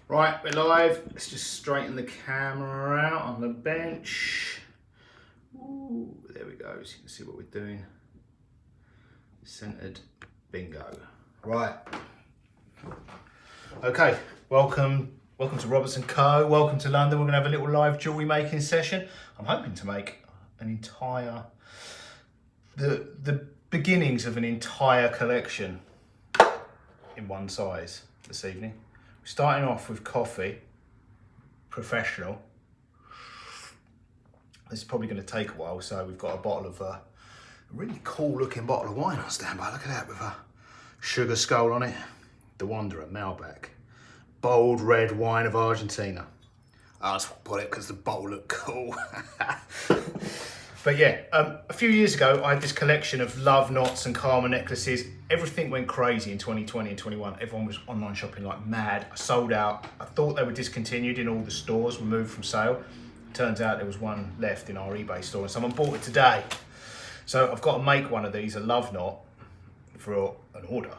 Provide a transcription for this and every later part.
Right, we're live. Let's just straighten the camera out on the bench. Ooh, there we go, so you can see what we're doing. Centered, bingo. Right. Okay, welcome to Roberts & Co. Welcome to London. We're gonna have a little live jewellery making session. I'm hoping to make an entire, the beginnings of an entire collection in one size this evening. Starting off with coffee, professional. This is probably going to take a while, so we've got a bottle of a really cool looking bottle of wine on standby. Look at that, with a sugar skull on it. The Wanderer, Malbec. Bold red wine of Argentina. I just bought it because the bottle looked cool. But yeah, a few years ago, I had this collection of love knots and karma necklaces. Everything went crazy in 2020 and 21. Everyone was online shopping like mad. I sold out. I thought they were discontinued in all the stores, removed from sale. Turns out there was one left in our eBay store and someone bought it today. So I've got to make one of these, a love knot, for an order,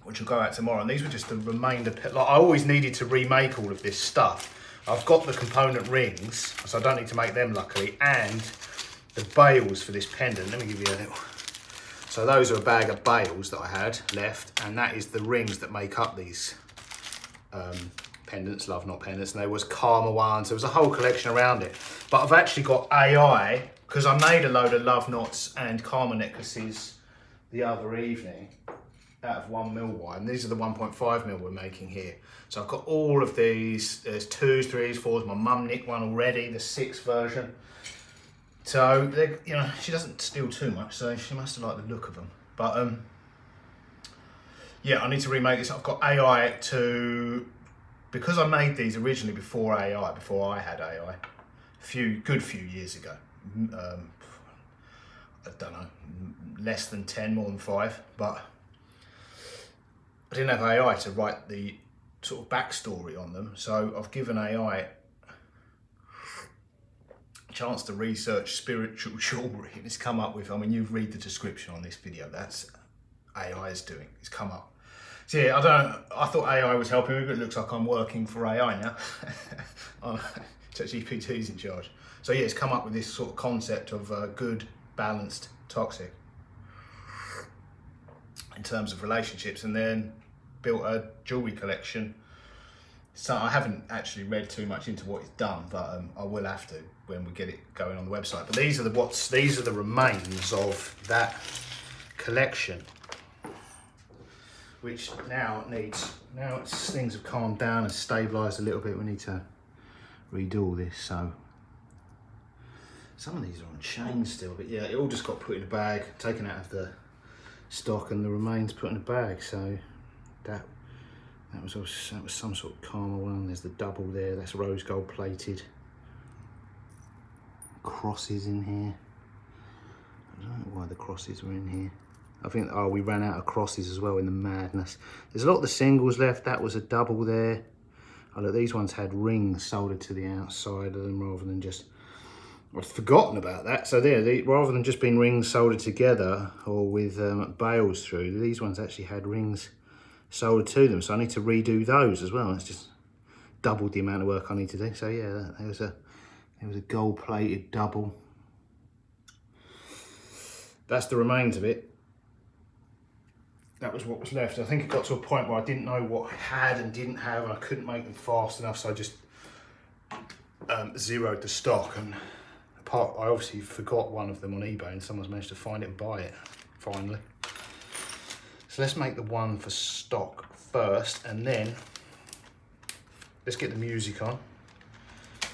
which will go out tomorrow. And these were just the remainder. Like, I always needed to remake all of this stuff. I've got the component rings, so I don't need to make them luckily, and the bails for this pendant. Let me give you a little. So those are a bag of bails that I had left, and that is the rings that make up these pendants, love knot pendants, and there was karma ones. There was a whole collection around it. But I've actually got AI, because I made a load of love knots and karma necklaces the other evening out of 1mm wire. These are the 1.5mm we're making here. So I've got all of these. There's 2s, 3s, 4s. My mum nicked one already, the 6 version. So, you know, she doesn't steal too much, so she must have liked the look of them. But yeah, I need to remake this. I've got AI to, because I made these originally before AI, before I had AI, good few years ago. I don't know, less than 10, more than 5, but I didn't have AI to write the sort of backstory on them, so I've given AI a chance to research spiritual jewellery, and it's come up with, I mean, you read the description on this video, that's AI's doing, it's come up. So yeah, I thought AI was helping me, but it looks like I'm working for AI now. ChatGPT's in charge. So yeah, it's come up with this sort of concept of good, balanced, toxic in terms of relationships, and then built a jewellery collection. So I haven't actually read too much into what it's done, but I will have to when we get it going on the website. But these are the remains of that collection, which now things have calmed down and stabilised a little bit. We need to redo all this. So some of these are on chain still, but yeah, it all just got put in a bag, taken out of the stock, and the remains put in a bag. So that was some sort of karma one. There's the double there, that's rose gold plated. Crosses in here. I don't know why the crosses were in here. I think, oh, we ran out of crosses as well in the madness. There's a lot of the singles left. That was a double there. Oh look, these ones had rings soldered to the outside of them rather than just, I'd forgotten about that. So there, rather than just being rings soldered together or with bails through, these ones actually had rings soldered to them. So I need to redo those as well. It's just doubled the amount of work I need to do. So yeah, there was a gold plated double. That's the remains of it. That was what was left. I think it got to a point where I didn't know what I had and didn't have, and I couldn't make them fast enough, so I just zeroed the stock. And I obviously forgot one of them on eBay, and someone's managed to find it and buy it, finally. So let's make the one for stock first, and then let's get the music on.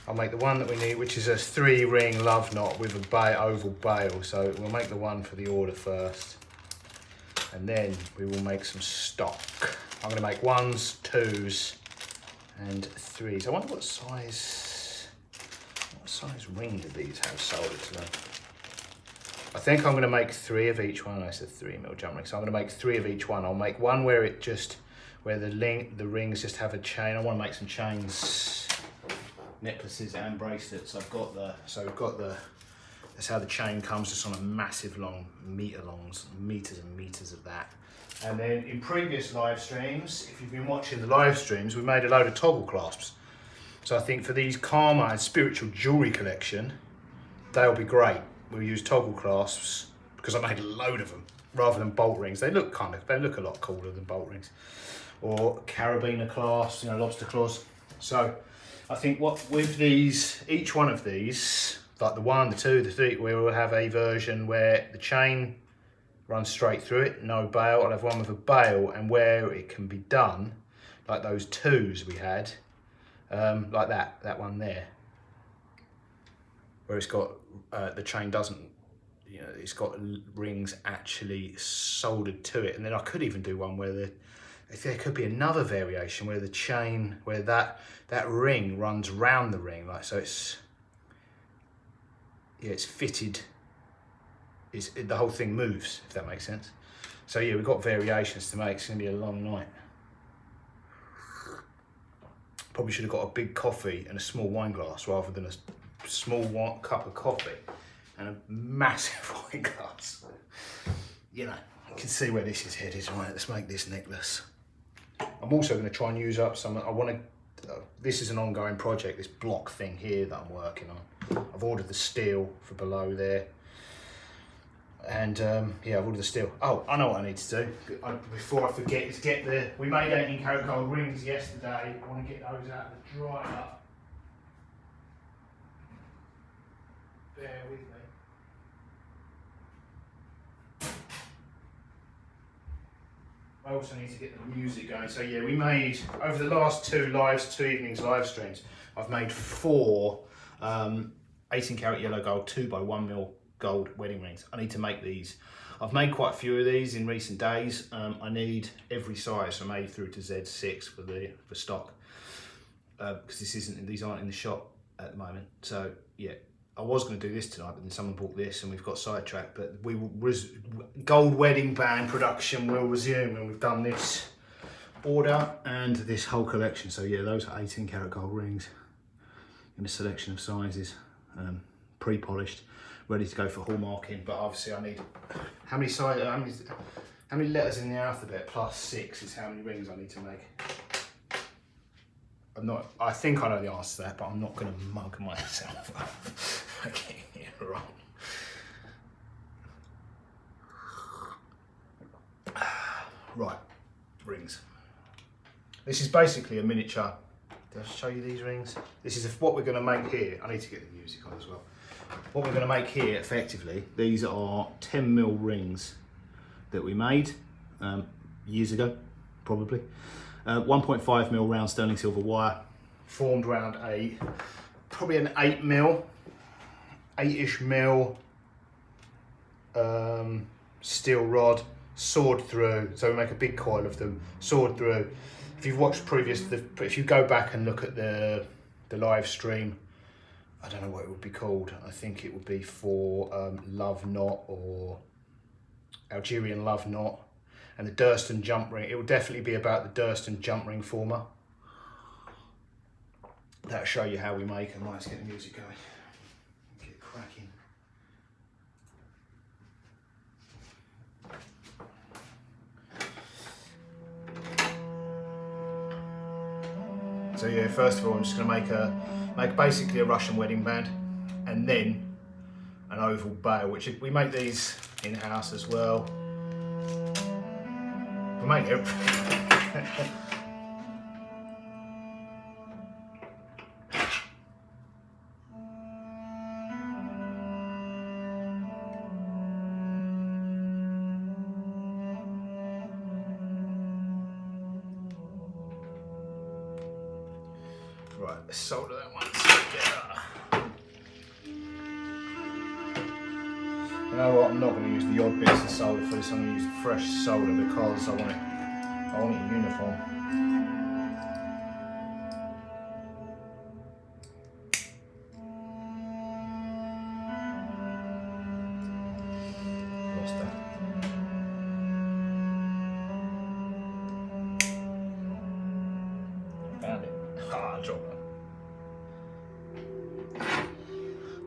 I'll make the one that we need, which is a 3-ring love knot with a oval bail. So we'll make the one for the order first, and then we will make some stock. I'm going to make 1s, 2s, and 3s. I wonder what size ring do these have soldered to them? I think I'm going to make 3 of each one. I said 3mm jump ring, so I'm going to make 3 of each one. I'll make one where the rings just have a chain. I want to make some chains, necklaces and bracelets. We've got the, that's how the chain comes, just on a massive long meters and meters of that. And then in previous live streams, if you've been watching the live streams, we made a load of toggle clasps. So I think for these karma and spiritual jewelry collection, they'll be great. We'll use toggle clasps because I made a load of them rather than bolt rings. They look a lot cooler than bolt rings. Or carabiner clasps, you know, lobster claws. So I think what with these, each one of these, like the 1, the 2, the 3, we will have a version where the chain runs straight through it, no bail. I'll have one with a bail, and where it can be done, like those 2s we had, like that one there, where it's got, the chain doesn't, you know, it's got rings actually soldered to it. And then I could even do one where there could be another variation where the chain, where that ring runs round the ring, like, so it's, yeah, it's fitted, the whole thing moves, if that makes sense. So yeah, we've got variations to make. It's gonna be a long night. Probably should have got a big coffee and a small wine glass rather than a small cup of coffee and a massive wine glass. You know, you can see where this is headed. Right, let's make this necklace. I'm also going to try and use up some, this is an ongoing project, this block thing here that I'm working on. I've ordered the steel for below there. And yeah, I've ordered the steel. Oh, I know what I need to do. Before I forget, is get we made 18 karat gold rings yesterday. I want to get those out of the dryer. Bear with me. I also need to get the music going. So yeah, we made, over the last 2 evenings live streams, I've made 4 18 karat yellow gold 2x1mm gold wedding rings. I need to make these. I've made quite a few of these in recent days. I need every size from A through to Z6 for stock, because these aren't in the shop at the moment. So yeah, I was going to do this tonight, but then someone bought this and we've got sidetracked. But gold wedding band production will resume when we've done this order and this whole collection. So yeah, those are 18 karat gold rings in a selection of sizes, pre-polished, ready to go for hallmarking. But obviously I need, how many letters in the alphabet plus 6 is how many rings I need to make. I think I know the answer to that, but I'm not going to mug myself up. Okay, yeah, wrong. Right, rings. This is basically a miniature. Did I show you these rings? This is what we're going to make here. I need to get the music on as well. What we're going to make here, effectively, these are 10mm rings that we made years ago, probably. 1.5mm round sterling silver wire, formed around probably an 8mm, 8ish mil steel rod, sawed through. So we make a big coil of them, sawed through. If you've watched if you go back and look at the live stream, I don't know what it would be called. I think it would be for Love Knot or Algerian Love Knot. And the Durston jump ring, it will definitely be about the Durston jump ring former. That'll show you how we make them. Let's get the music going. Get cracking. So yeah, first of all, I'm just going to make basically a Russian wedding band, and then an oval bail, which we make these in house as well. We make everything. Right, let's solder that one together. You know what, I'm not going to use the odd bits of solder for this. I'm going to use fresh solder because I want it uniform. Lost that. Found it. Ah, I dropped that.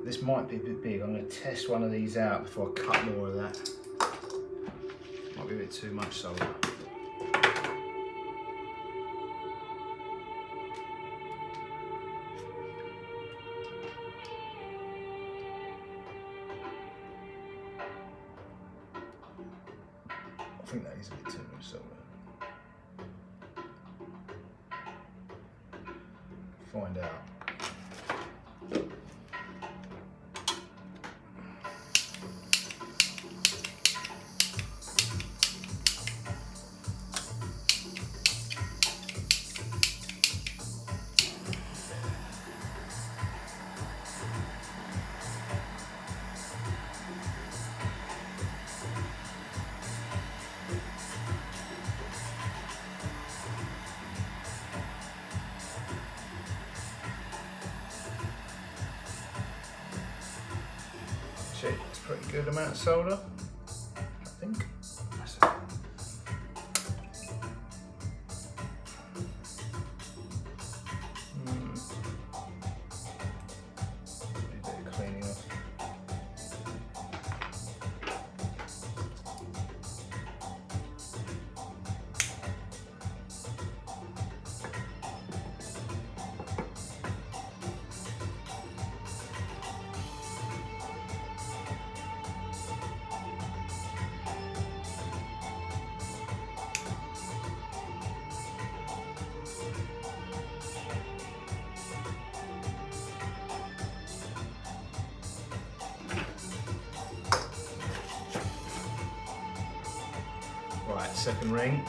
This might be a bit big. I'm going to test one of these out before I cut more of that. Might be a bit too much solder. think that is a bit too much solder. Find out. It's a pretty good amount of solder, I think. That's it. A bit of cleaning off. Right, second ring.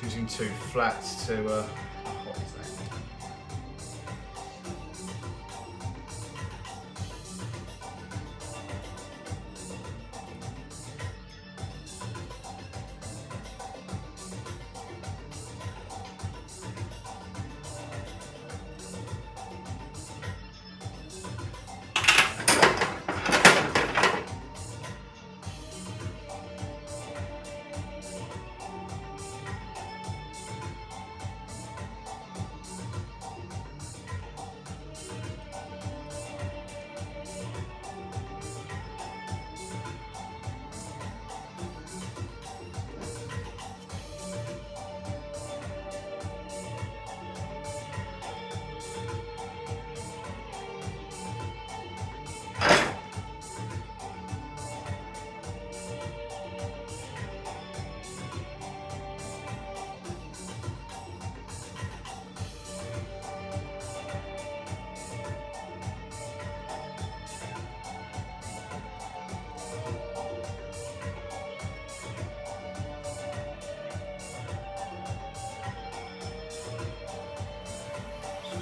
Choosing 2 flats to, what is that?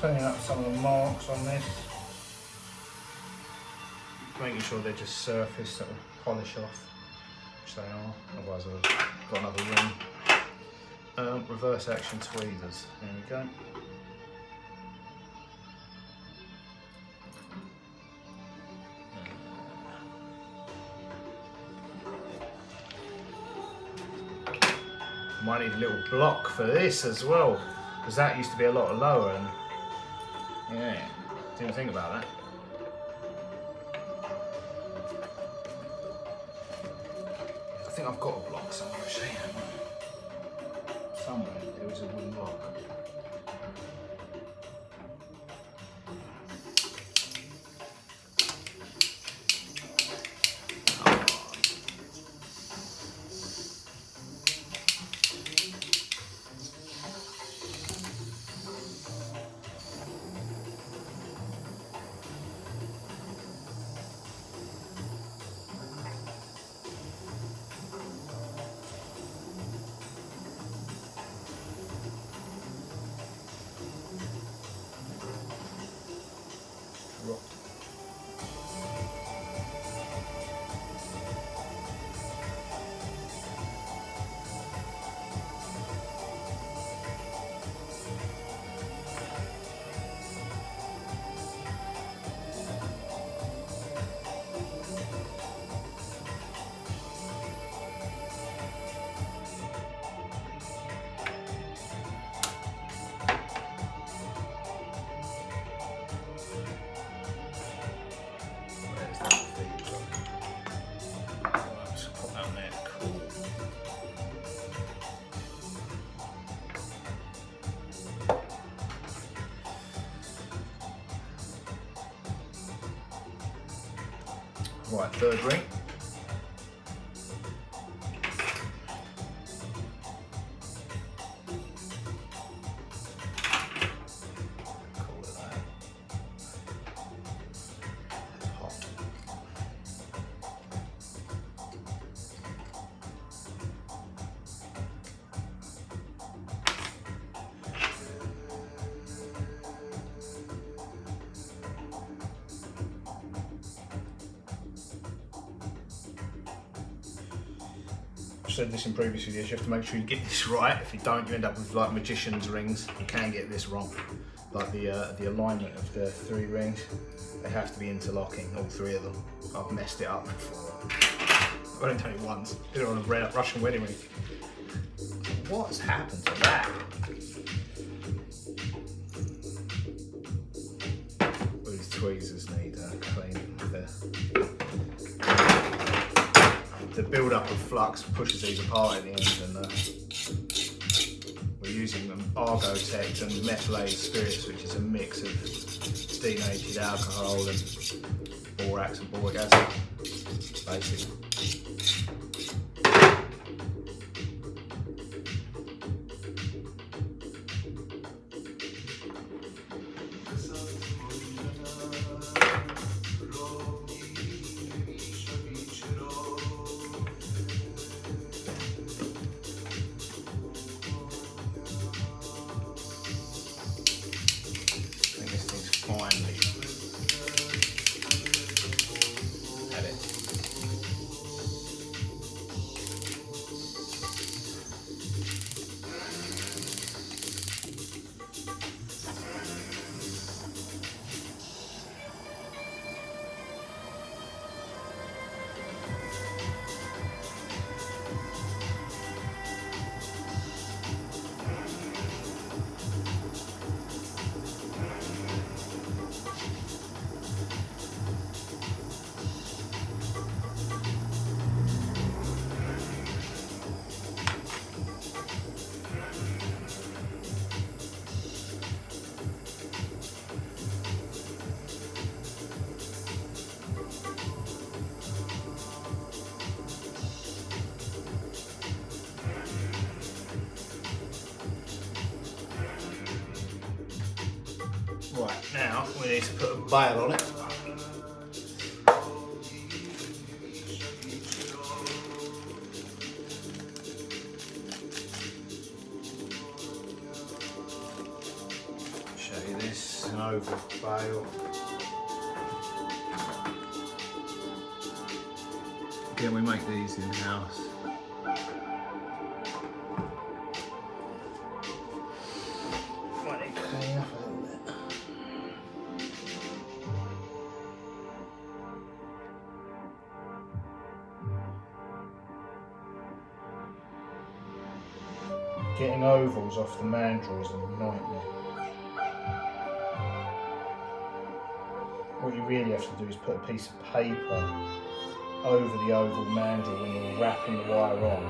Cleaning up some of the marks on this, making sure they're just surface that will polish off, which they are, otherwise I've got another ring. Reverse action tweezers, there we go. Might need a little block for this as well, because that used to be a lot lower and yeah, didn't think about that. I think I've got a block somewhere actually. Somewhere there was a wooden block. Right, third ring. Call it that. Hot. I've said this in previous videos, you have to make sure you get this right. If you don't, you end up with like magician's rings. You can get this wrong. Like the alignment of the 3 rings, they have to be interlocking, all 3 of them. I've messed it up before. I've only done it once. Did it on a Russian wedding ring. What's happened to that? These tweezers need cleaning. The build-up of flux pushes these apart at the end, and we're using argotex and methylated spirits, which is a mix of denatured alcohol and borax and boric acid, basically. Finally had it. Right, now we need to put a bail on it. Show you this, an oval bail. Again, we make these in-house. Might need to clean up a little bit. Getting ovals off the mandrel is a nightmare. What you really have to do is put a piece of paper over the oval mandrel when you're wrapping the wire on.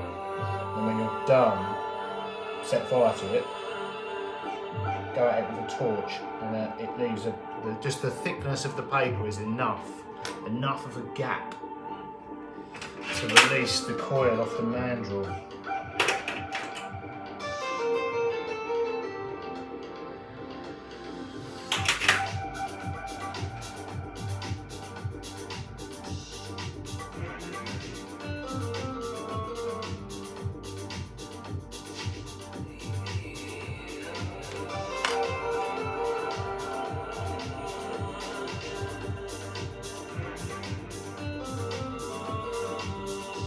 And when you're done, set fire to it, go at it with a torch, and it leaves just the thickness of the paper is enough of a gap to release the coil off the mandrel.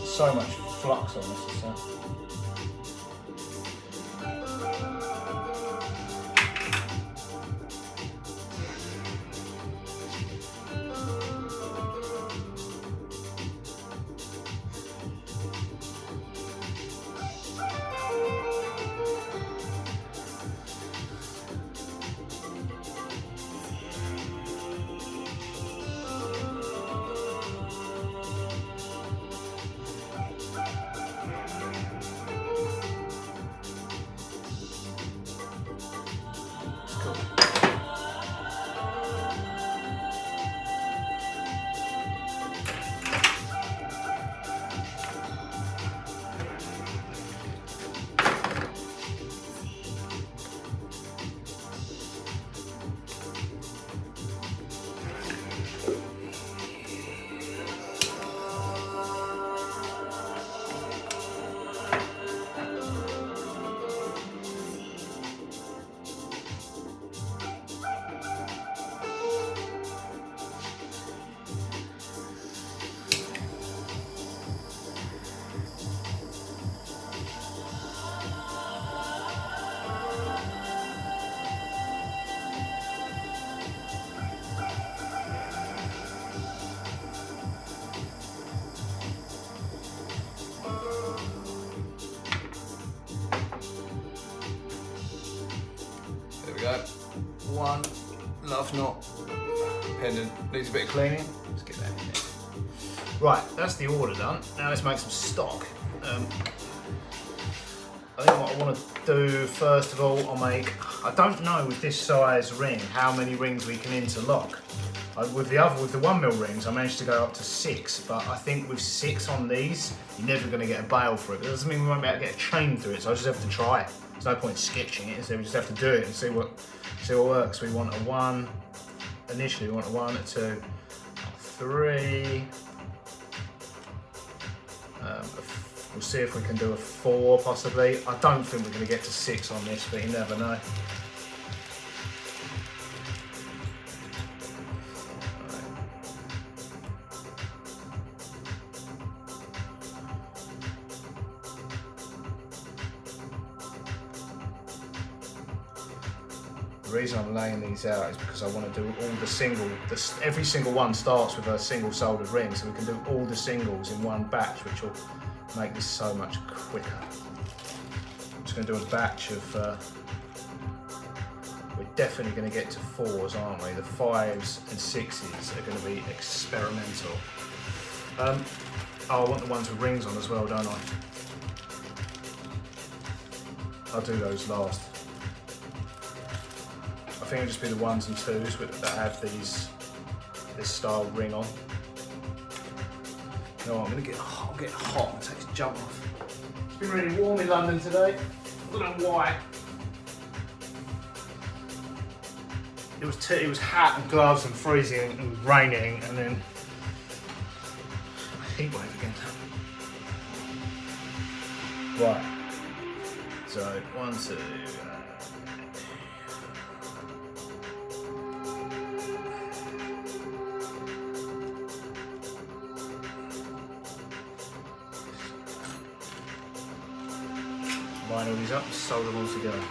So much flux on this, so. half knot pendant. Needs a bit of cleaning. Let's get that in there. Right, that's the order done. Now let's make some stock. I think what I want to do first of all, I don't know with this size ring how many rings we can interlock. With the 1mm rings, I managed to go up to 6, but I think with 6 on these, you're never going to get a bail for it. That doesn't mean we won't be able to get a chain through it, so I just have to try it. There's no point sketching it, so we just have to do it and see what works. We want a 1, initially we want a 1, a 2, 3. We'll see if we can do a 4 possibly. I don't think we're going to get to 6 on this, but you never know. The reason I'm laying these out is because I want to do all the every single one starts with a single soldered ring, so we can do all the singles in one batch, which will make this so much quicker. I'm just going to do a batch of, we're definitely going to get to 4s, aren't we? The 5s and 6s are going to be experimental. Oh, I want the ones with rings on as well, don't I? I'll do those last. I think it'll just be the 1s and 2s that have this style ring on. You know what, I'm getting hot and take this jump off. It's been really warm in London today. I don't know why. It was hat and gloves and freezing and raining, and then heat wave again. Right. So 1, 2. Line all these up and solder them all together.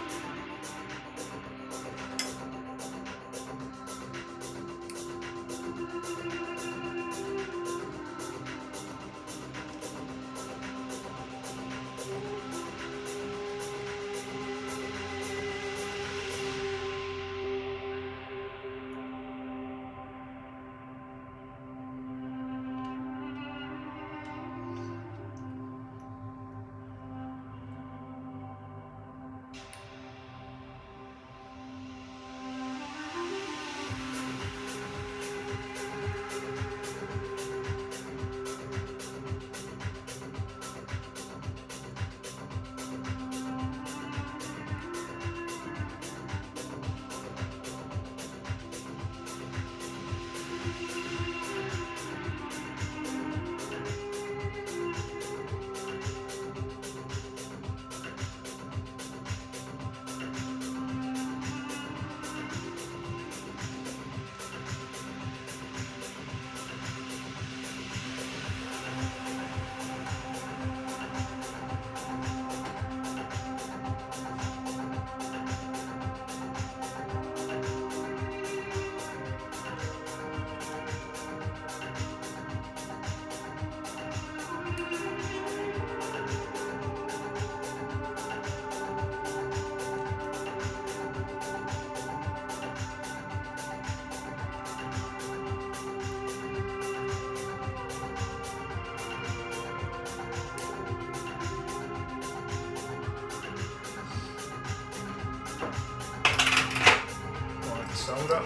Solder.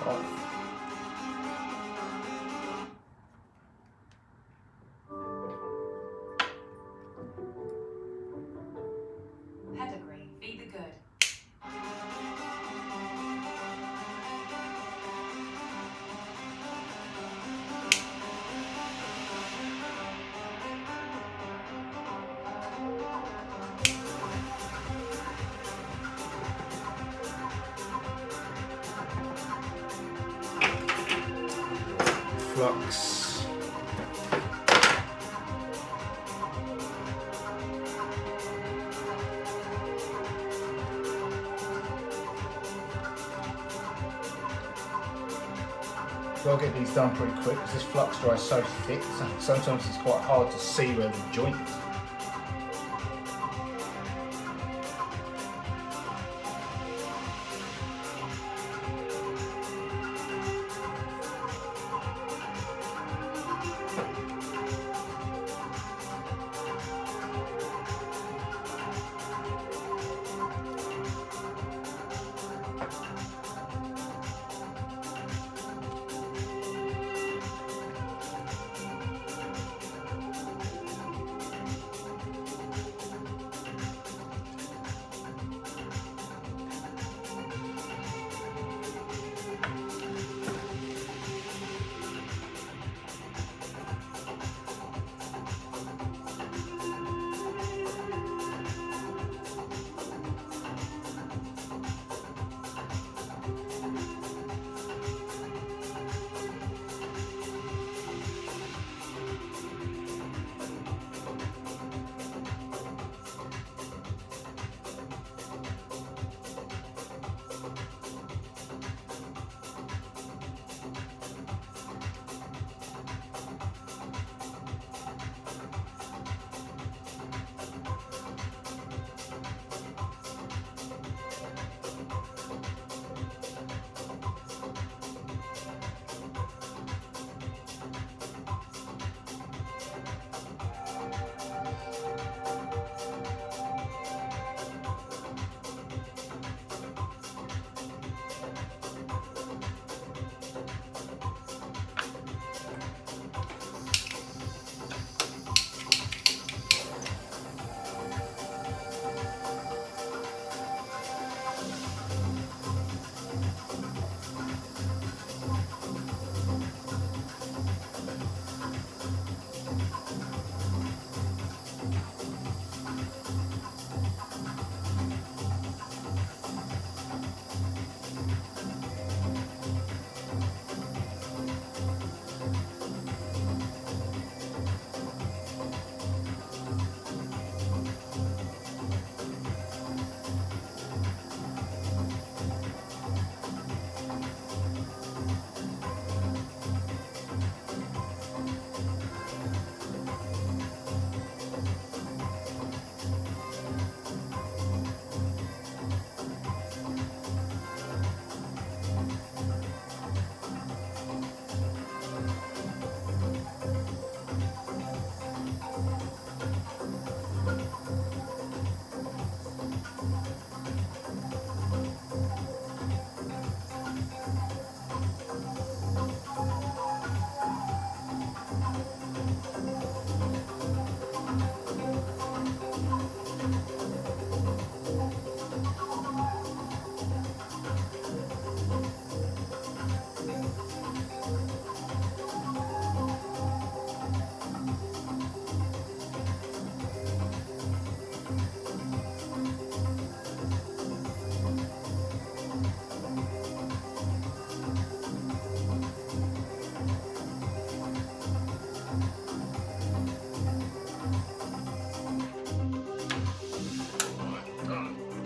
off. Pedigree, be the good. Flux. So I'll get these done pretty quick because this flux dries so thick, so sometimes it's quite hard to see where the joint is.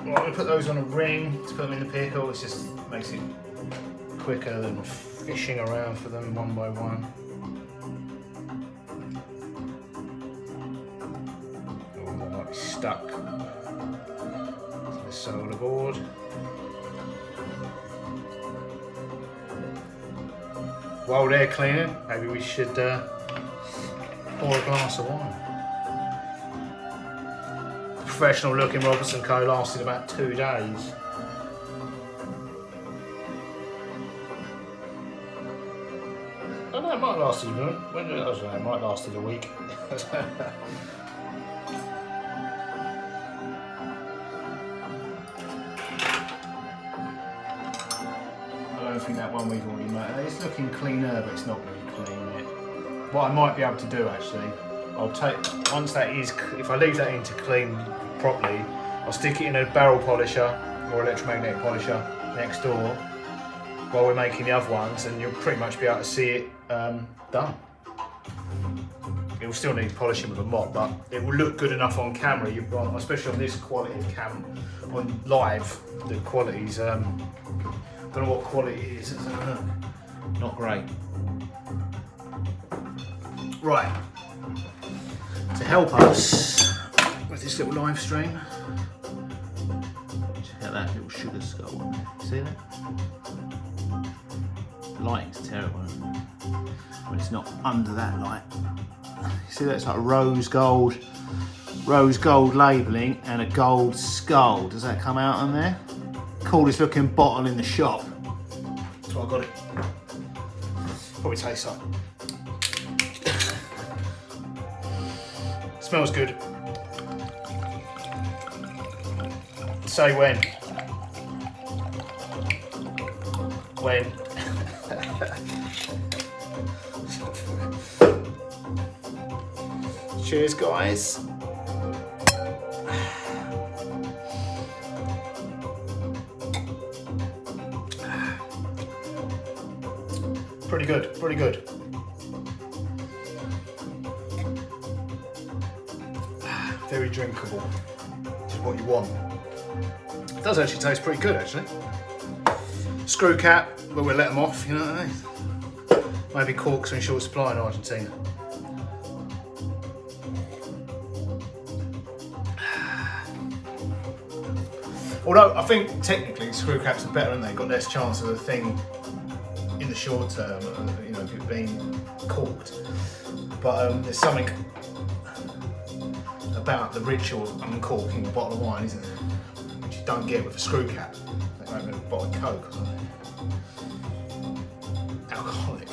I'm going to put those on a ring to put them in the pickle. It just makes it quicker than fishing around for them one by one. Oh, they might be stuck to the side of the board. While they're cleaning, maybe we should pour a glass of wine. The professional looking Robertson Co lasted about 2 days. don't know, it might last a minute. When did it? I don't know, it might last a week. I don't think that one we've already made. It's looking cleaner, but it's not really clean yet. What I might be able to do actually, I'll take, once that is, if I leave that in to clean properly, I'll stick it in a barrel polisher or electromagnetic polisher next door while we're making the other ones, and you'll pretty much be able to see it done. It will still need polishing with a mop, but it will look good enough on camera. Especially on this quality of cam, on live, the quality's, I don't know what quality it is, not great. Right, to help us with this little live stream, check out that little sugar skull on there. See that? The lighting's terrible when it's not under that light. See that? It's like rose gold labelling and a gold skull. Does that come out on there? Coolest looking bottle in the shop. That's what I got it. Probably tastes like. Smells good. Say when. When. Cheers, guys. Pretty good, pretty good. Very drinkable, which is what you want. It does actually taste pretty good, actually. Screw cap, but we'll let them off, you know what I mean? Maybe corks are in short supply in Argentina. Although I think technically screw caps are better, and they've got less chance of the thing in the short term, you know, being corked. But there's something about the ritual of uncorking a bottle of wine, isn't there? Which you don't get with a screw cap. Like open a bottle of Coke or something. Alcoholic.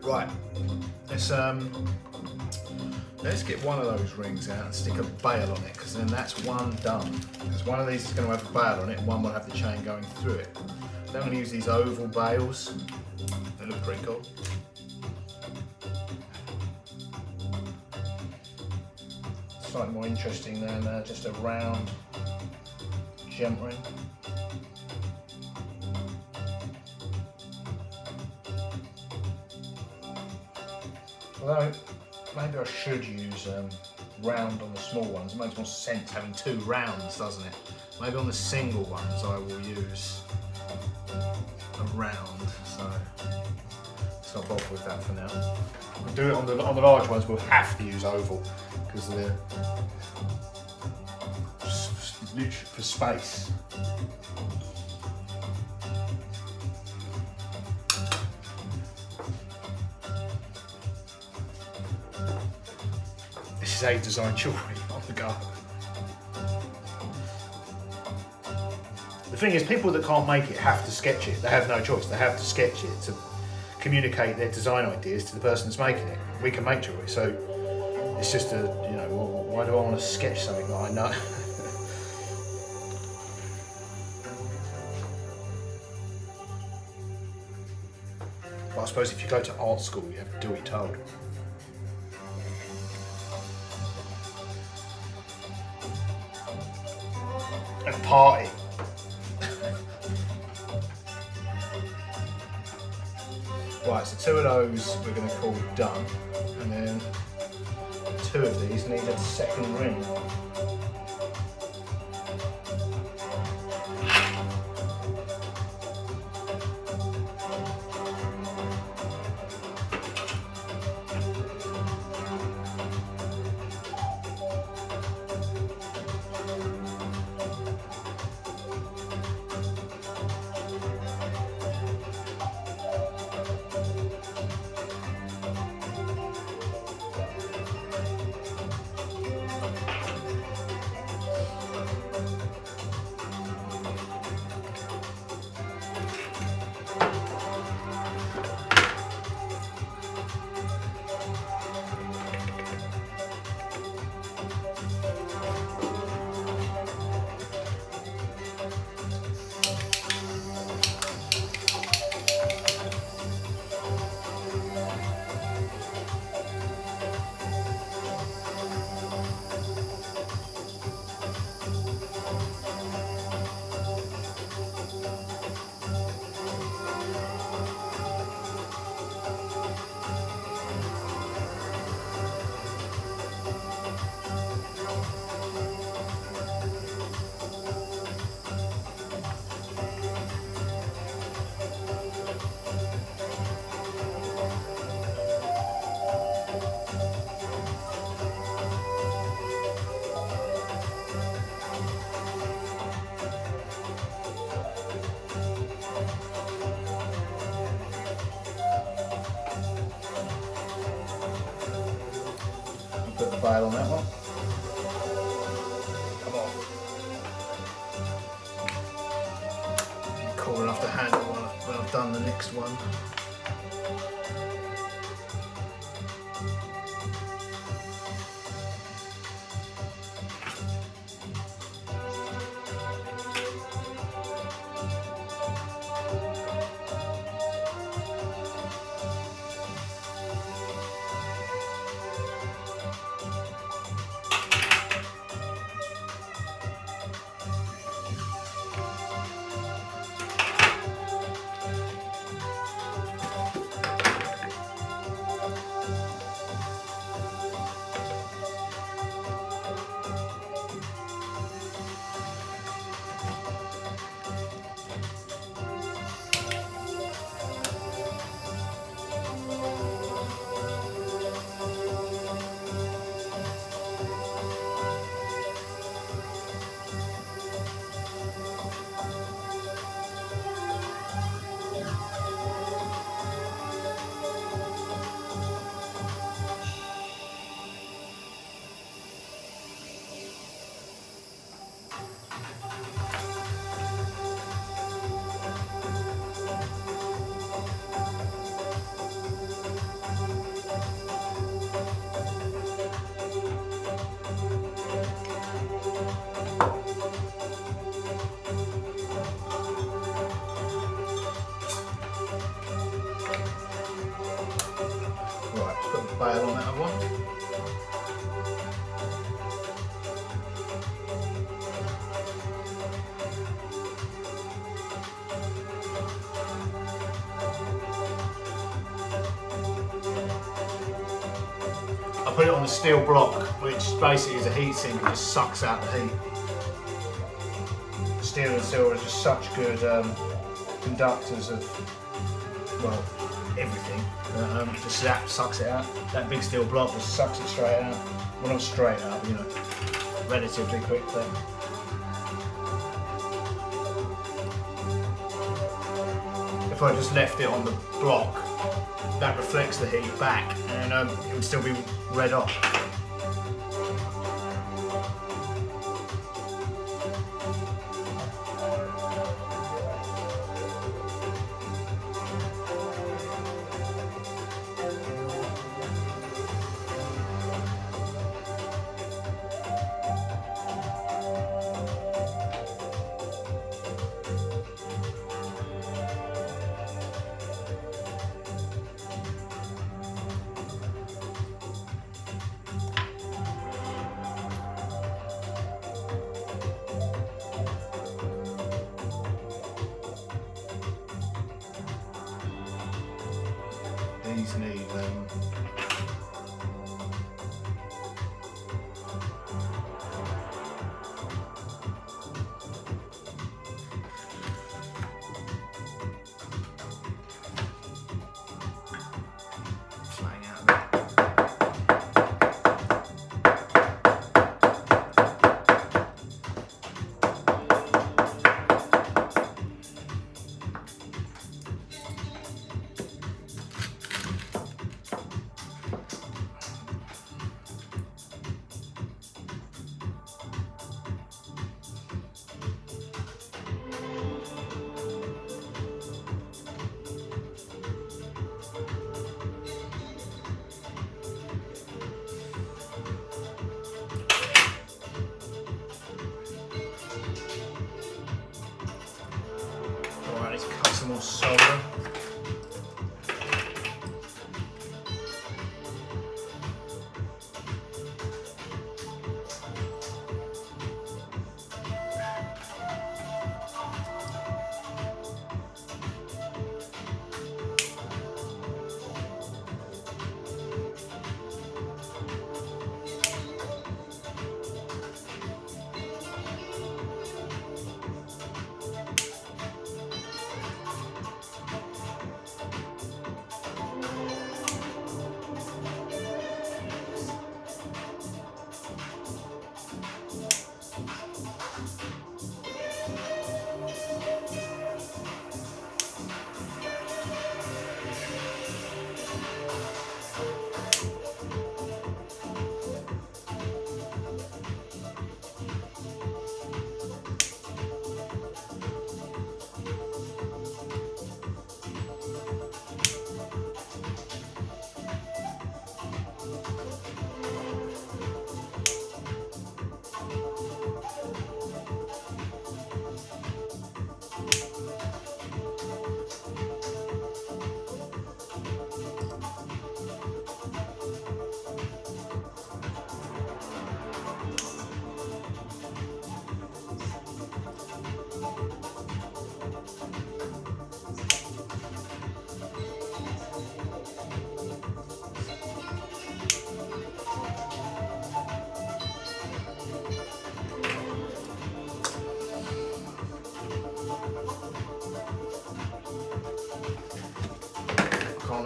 Right. Let's get one of those rings out and stick a bail on it, because then that's one done. Because one of these is going to have a bail on it and one will have the chain going through it. So I'm going to use these oval bails. They look pretty cool. Slightly more interesting than just a round gem ring. Although, maybe I should use round on the small ones. It makes more sense having two rounds, doesn't it? Maybe on the single ones I will use a round. So let's not bother with that for now. We'll do it on the large ones. We'll have to use oval because they're literally for space. This is how you design jewellery on the go. The thing is, people that can't make it have to sketch it. They have no choice. They have to sketch it to communicate their design ideas to the person that's making it. We can make jewellery, so it's just a, you know, why do I want to sketch something that I know? But I suppose if you go to art school, you have to do what you're told. And party. Right, so two of those we're going to call done, and then two of these need a second ring. the bail on that one. Come on. Cool enough to handle when I've done the next one. Bail on that other one. I put it on a steel block, which basically is a heat sink and just sucks out the heat. Steel and silver are just such good conductors of, well, everything. Just sucks it out. That big steel block just sucks it straight out. Well, not straight out, but, you know, relatively quickly. If I just left it on the block, that reflects the heat back, and it would still be red hot. These need flying out of it. Alright, let's cut some more solder.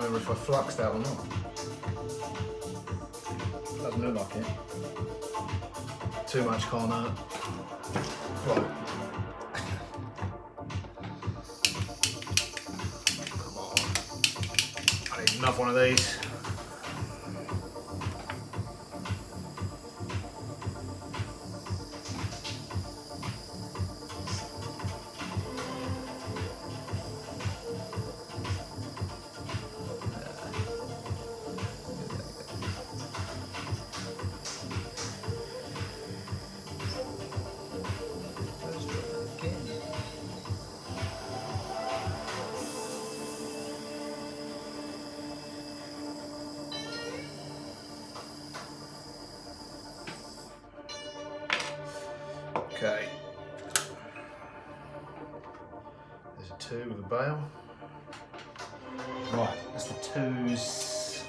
remember if I fluxed that or not. Doesn't look like it. Too much can't hurt. Right. Come on. I need another one of these. Okay. There's a 2 with a bail. Right, that's the 2s.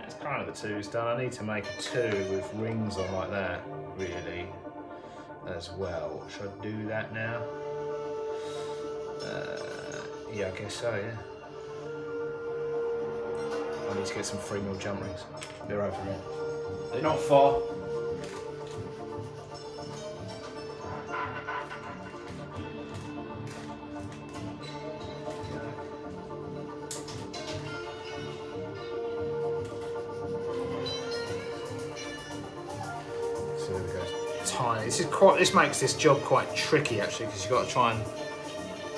It's kind of the 2s done. I need to make a 2 with rings on like that, really, as well. Should I do that now? Yeah, I guess so, yeah. I need to get some 3mm jump rings. They're over here. They're not far. So there we go. Tiny. This makes this job quite tricky actually, because you've got to try and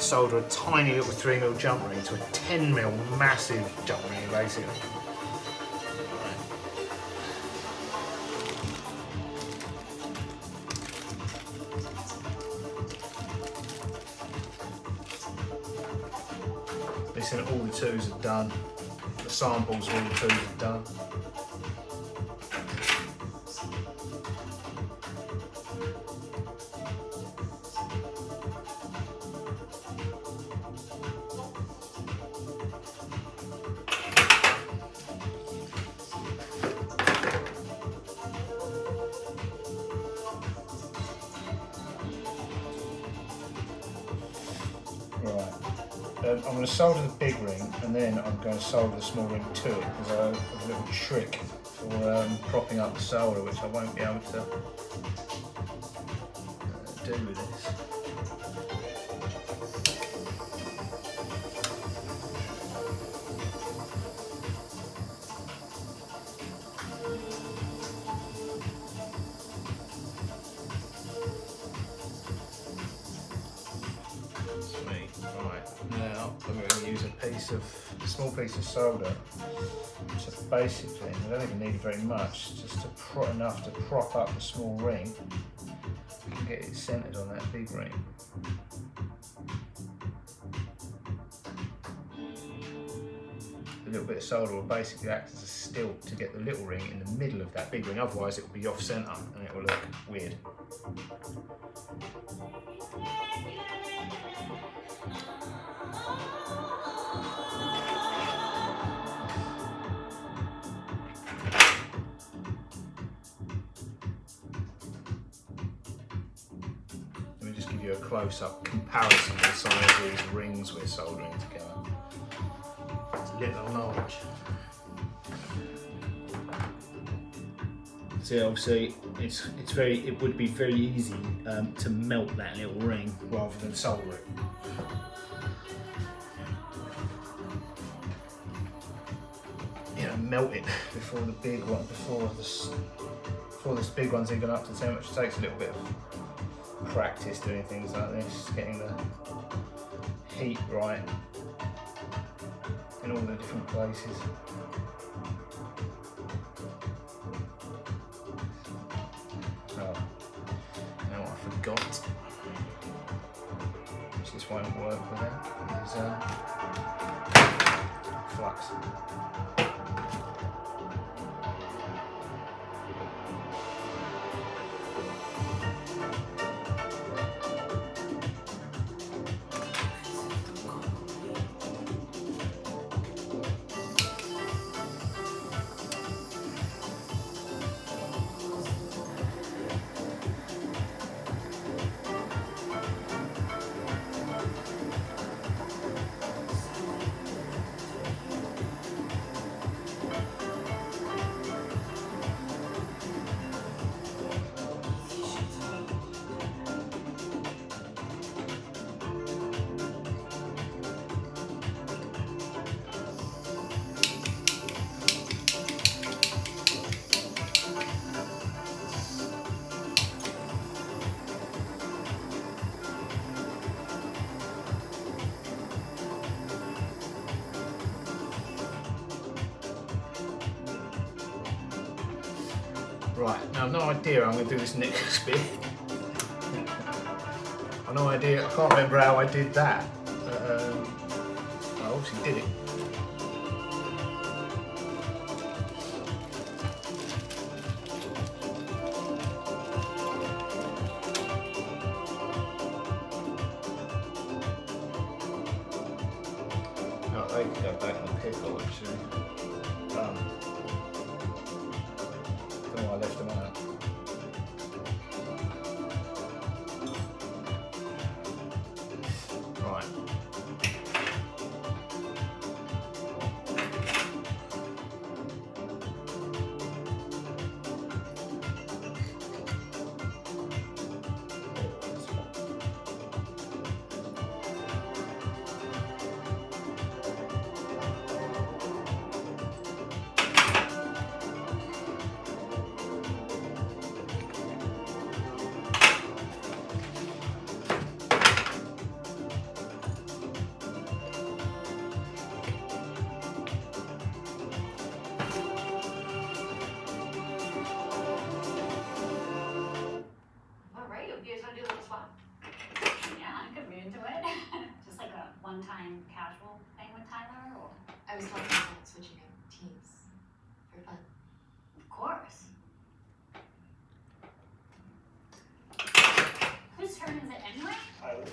solder a tiny little 3mm jump ring to a 10mm massive jump ring, basically. Listen, all the 2s are done. The samples of all the 2s are done. I'm going to solder the big ring and then I'm going to solder the small ring to it, because I have a little trick for propping up the solder which I won't be able to do with this. Now I'm going to use a small piece of solder, which is basically, I don't even need very much, just to enough to prop up the small ring and get it centered on that big ring. A little bit of solder will basically act as a stilt to get the little ring in the middle of that big ring, otherwise it will be off center and it will look weird. A close-up comparison of the size of these rings we're soldering together. It's a little large. So obviously it would be very easy to melt that little ring rather than solder it. You know, melt it before the big one, before this big one's even up to the temperature. It takes a little bit of practice doing things like this, getting the heat right in all the different places. Oh, you know what I forgot, which this won't work without, is flux. Right, now I've no idea how I'm going to do this next bit. I've no idea, I can't remember how I did that. I obviously did it. Oh, they can go back on the pickle actually. Don't know why I left them out. Right. One-time casual thing with Tyler, or? I was talking about switching up teams for fun. Of course. Whose turn is it anyway? Tyler's.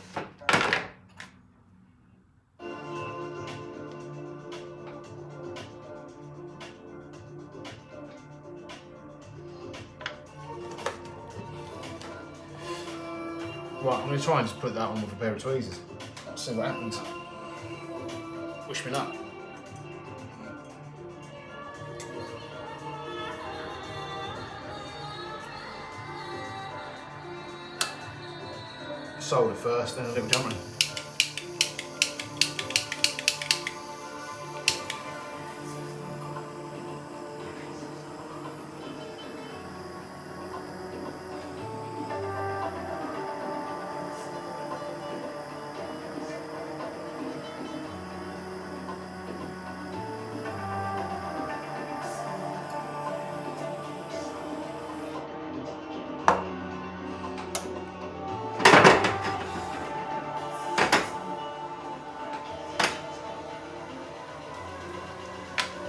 Right, I'm going to try and just put that on with a pair of tweezers. See what happens. Wish me luck. Solder first, then a little jump ring.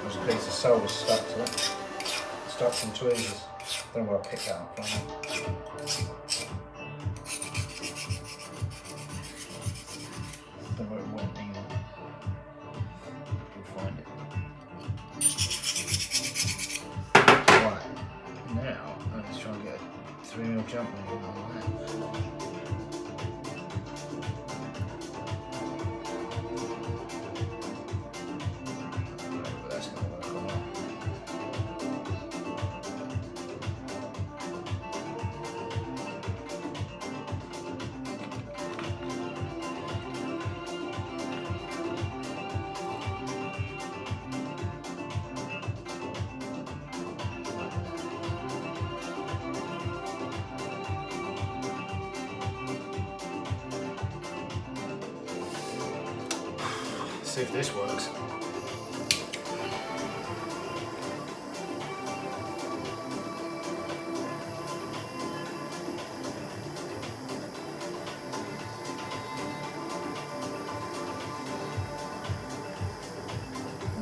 There's a piece of solder stuck to it. Stuck some tweezers. Don't know where I picked that up from. Don't know where it went either. We'll find it. Right, now let's try and get a 3mm jump ring on that. See if this works.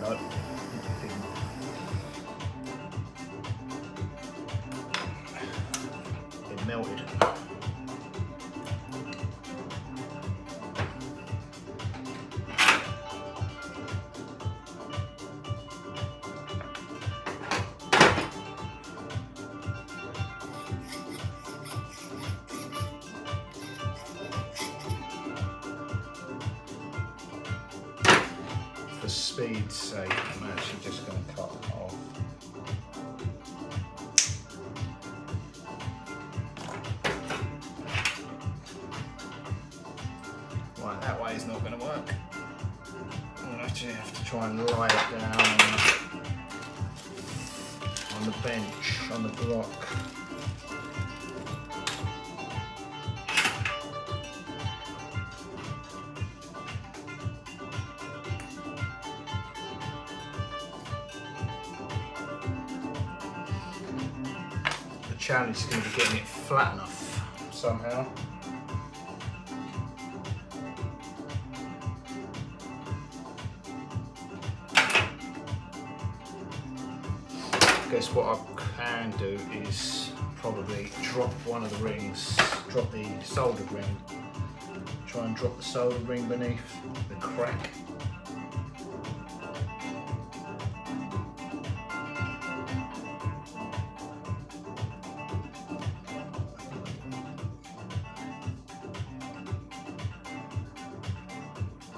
Nope. It melted. For speed's sake, I'm actually just going to cut it off. Right, that way is not going to work. I'm actually have to try and lie it down on the bench, on the block. challenge is going to be getting it flat enough somehow. I guess what I can do is probably drop one of the rings, drop the soldered ring, try and drop the soldered ring beneath the crack.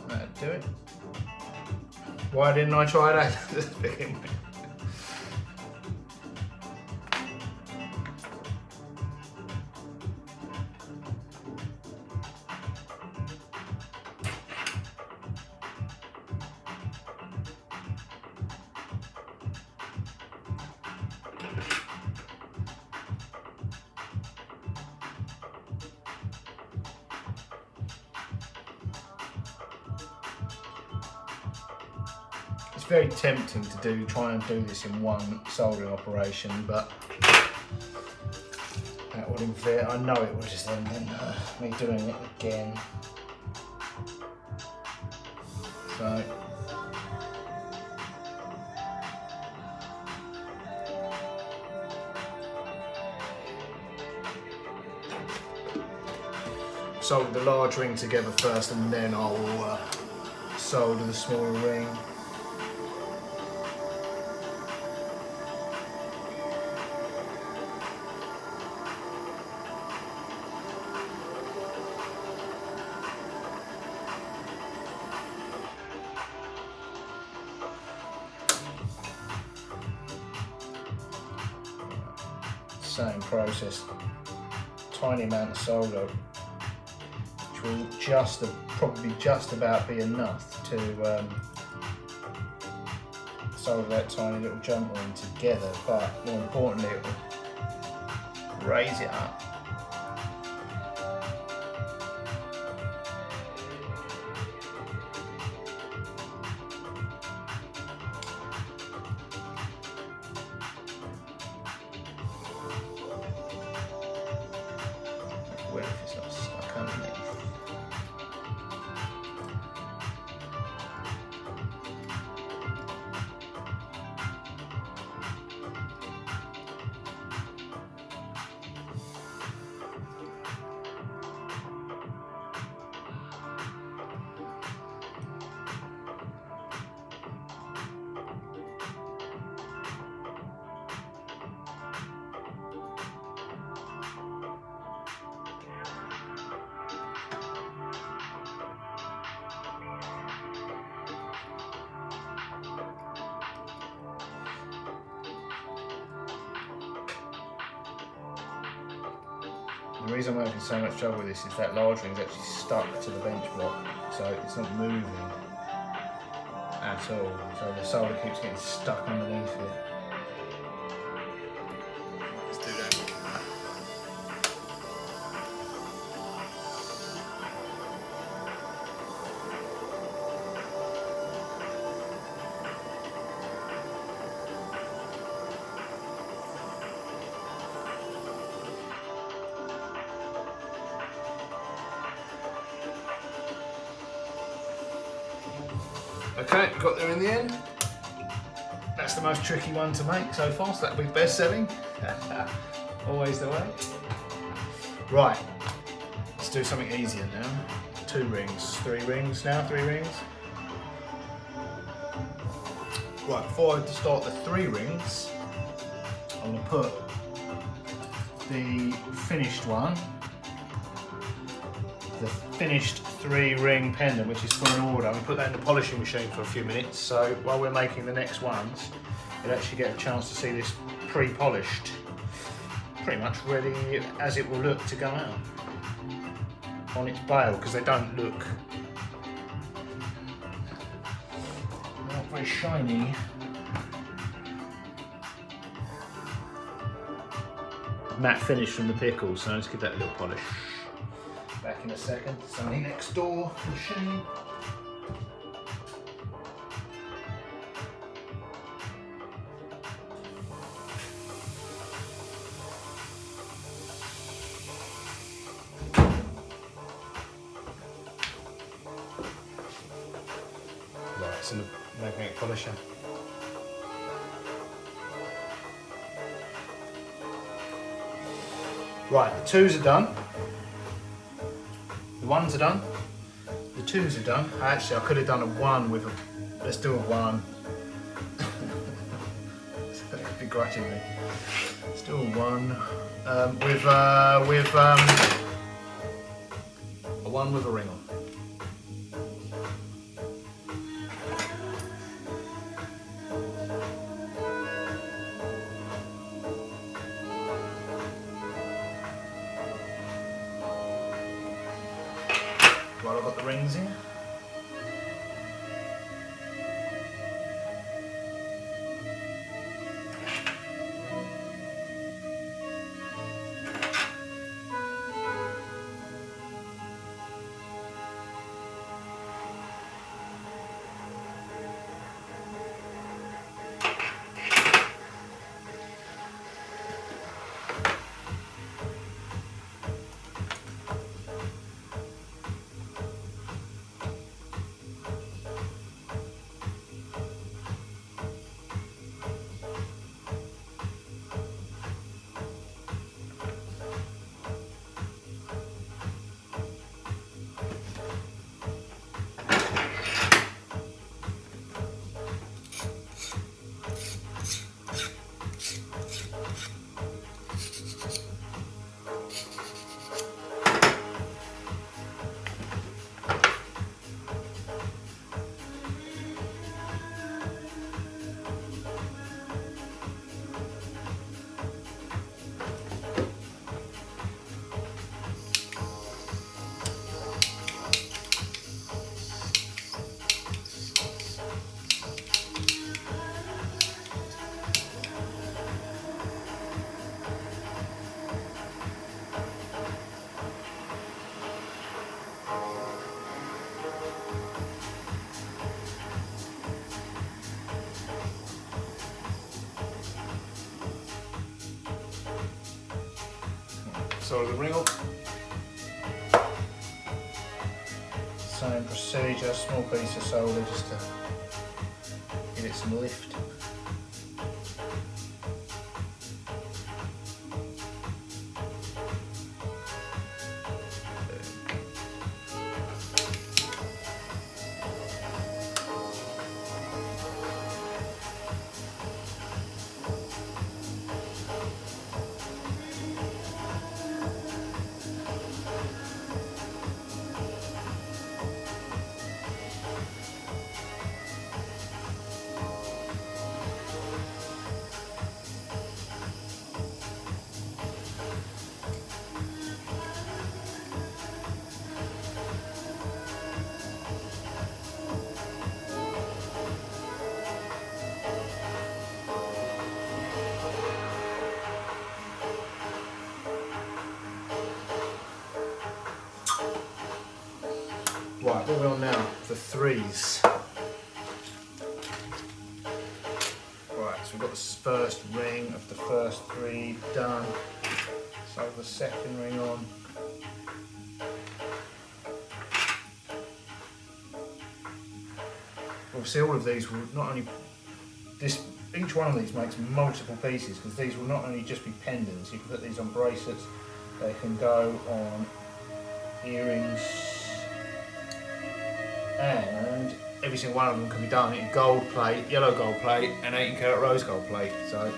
That'd do it. Why didn't I try that to begin with? It's very tempting to try and do this in one soldering operation, but that would involve, I know it would just end in me doing it again. So solder the large ring together first, and then I'll solder the smaller ring. Same process, tiny amount of solder, which will probably just about be enough to solder that tiny little jump ring together, but more importantly it will raise it up. If it's not stuck underneath. The reason I'm having so much trouble with this is that large ring is actually stuck to the bench block, so it's not moving at all. So the solder keeps getting stuck underneath it. Let's do that. Okay, got there in the end. That's the most tricky one to make so far, so that'll be best selling. Always the way. Right, let's do something easier now. 2 rings, 3 rings now, 3 rings. Right, before I start the 3 rings, I'm going to put the finished one, the finished 3-ring pendant, which is for an order. I'm going to put that in the polishing machine for a few minutes, so while we're making the next ones, you'll actually get a chance to see this pre-polished, pretty much ready as it will look to go out on its bail, because they don't look not very shiny. Matte finish from the pickle, so let's give that a little polish. Back in a second. Somebody next door machine. It's in the magnetic polisher. Right, the 2s are done. The 1s are done. The 2s are done. Actually, I could have done a 1 with a. Let's do a 1. Begrudgingly. Let's do a 1 with a 1 with a ring on. While I've got the rings in. So the ring up. Same procedure, small piece of solder just to give it some lift. Right, what are we on now? The 3s. Right, so we've got the first ring of the first 3 done. So the second ring on. Obviously all of these will not only, each one of these makes multiple pieces because these will not only just be pendants, you can put these on bracelets, they can go on earrings, and every single one of them can be done in gold plate, yellow gold plate and 18 karat rose gold plate. So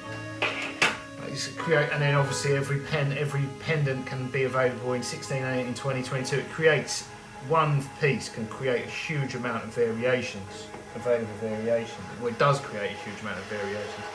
create, and then obviously every pendant can be available in 16, 18, 20, 22. It creates, one piece can create a huge amount of variations, available variations. Well, it does create a huge amount of variations.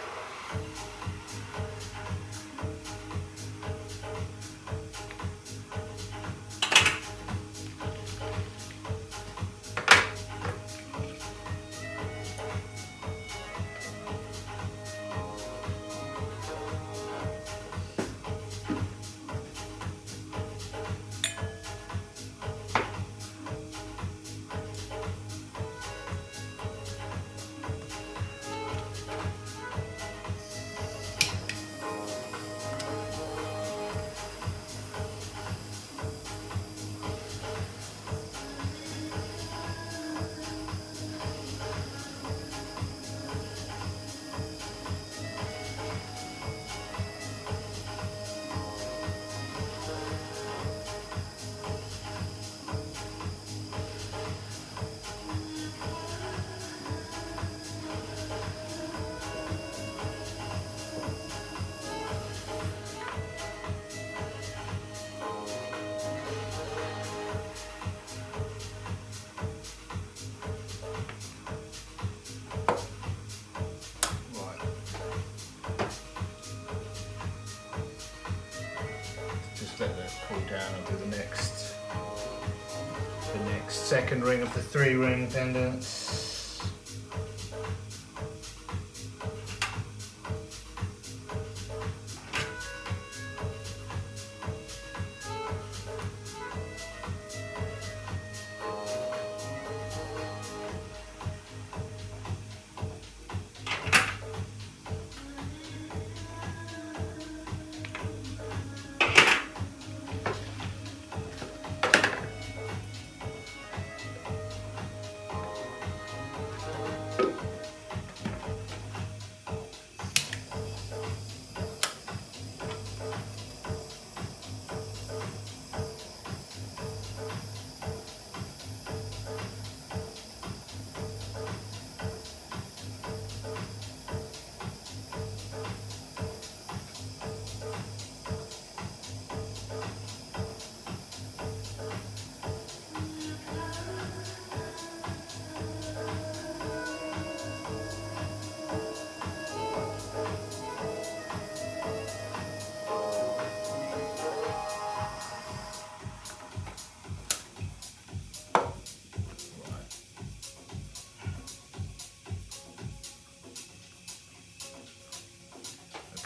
second ring of the 3-ring pendants.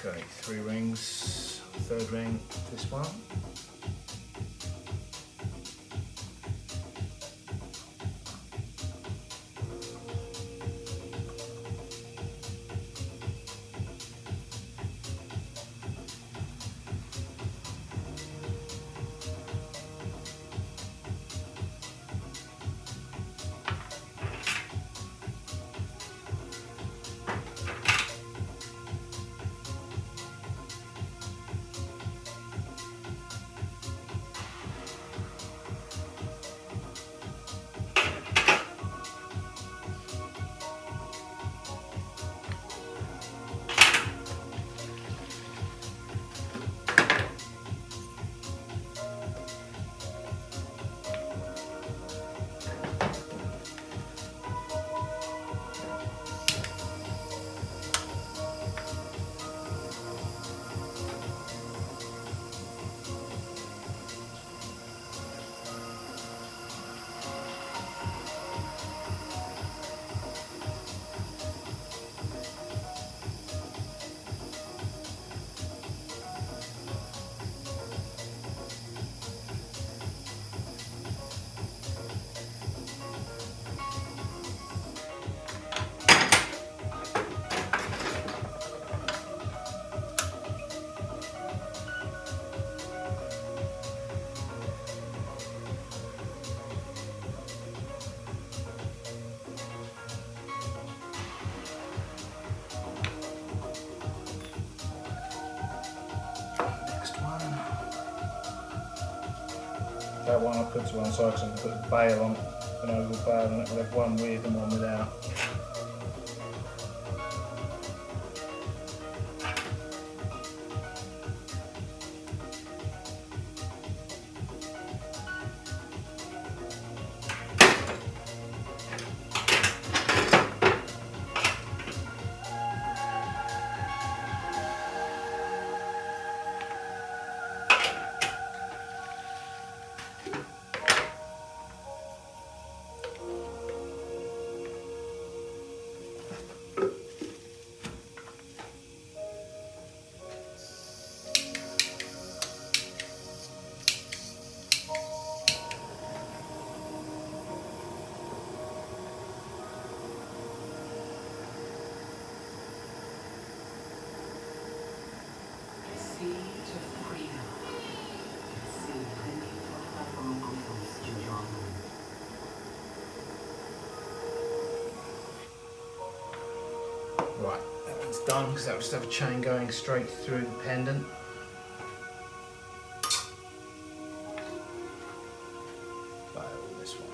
Okay, 3 rings, 3rd ring, this one. That one I put to one side because I'm going to put a bail on, an oval bail on it. We'll have one with and one without. Right, that one's done because that will just have a chain going straight through the pendant. Bail this one.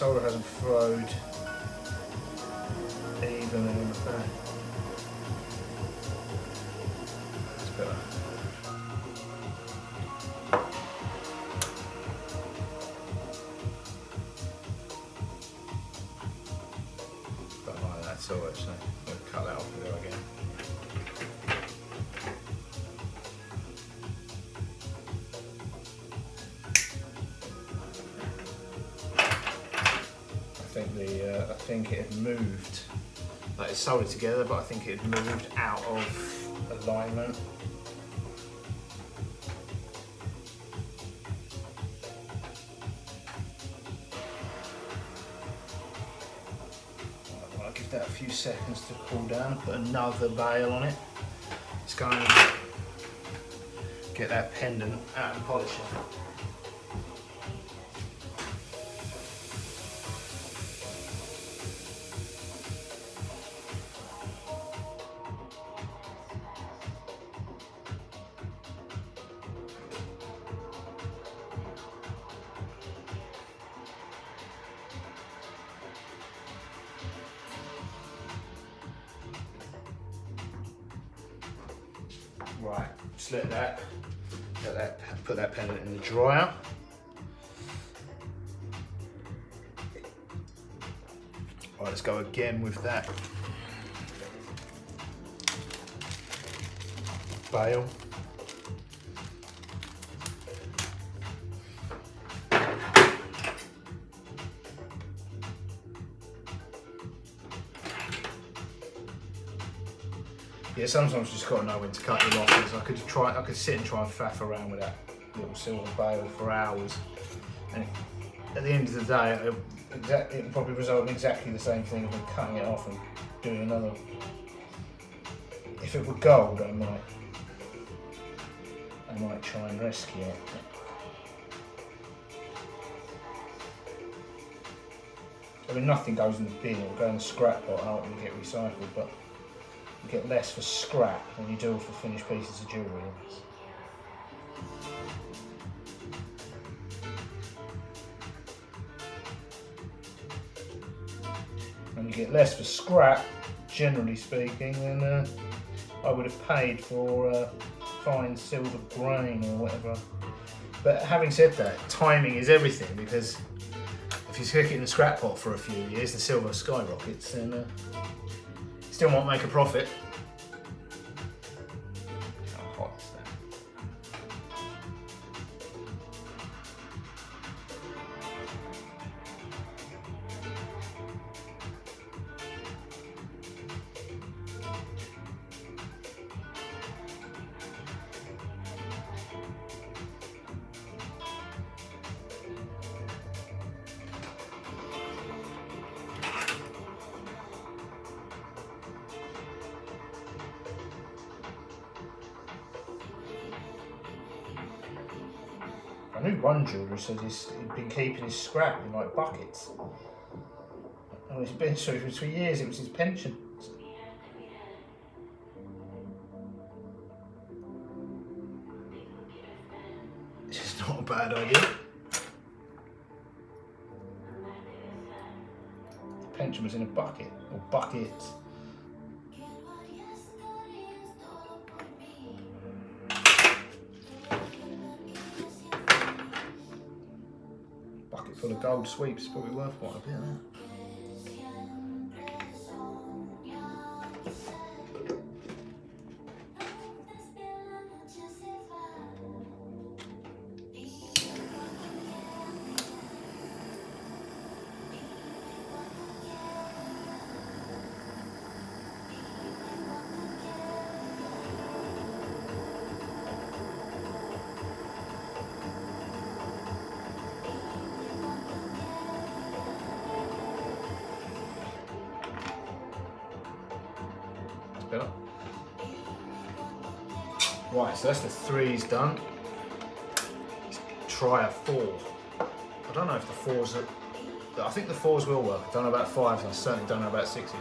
solder hasn't flowed evenly on the back. That's better. Don't like that at all actually. I'm going to cut that off and go again. I think it had moved, like it's soldered together, but I think it had moved out of alignment. I'll give that a few seconds to cool down, put another bail on it. Let's go and get that pendant out of the polisher. Right, just let that, put that pendant in the dryer. Right, let's go again with that bail. Yeah, sometimes you just got to know when to cut your losses. I could sit and try and faff around with that little silver bail for hours, and at the end of the day, it probably result in exactly the same thing as cutting it off and doing another. If it were gold, I might try and rescue it. I mean, nothing goes in the bin; it will go in the scrap pot and ultimately get recycled, but you get less for scrap than you do for finished pieces of jewellery. And you get less for scrap, generally speaking, than I would have paid for fine silver grain or whatever. But having said that, timing is everything, because if you stick it in the scrap pot for a few years, the silver skyrockets, then still won't make a profit. How hot is that? I knew one jeweller said he'd been keeping his scrap in like buckets. And it's been so for years, it was his pension. It's just not a bad idea. The pension was in a bucket, or buckets. Bucket full of gold sweeps is probably worth quite a bit of that. Better. Right, so that's the threes done. Let's try a four. I don't know if the fours are. I think the fours will work. I don't know about fives, and I certainly don't know about sixes.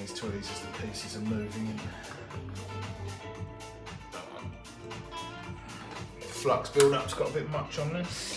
these tweezers as the pieces are moving. Flux build-up's got a bit much on this.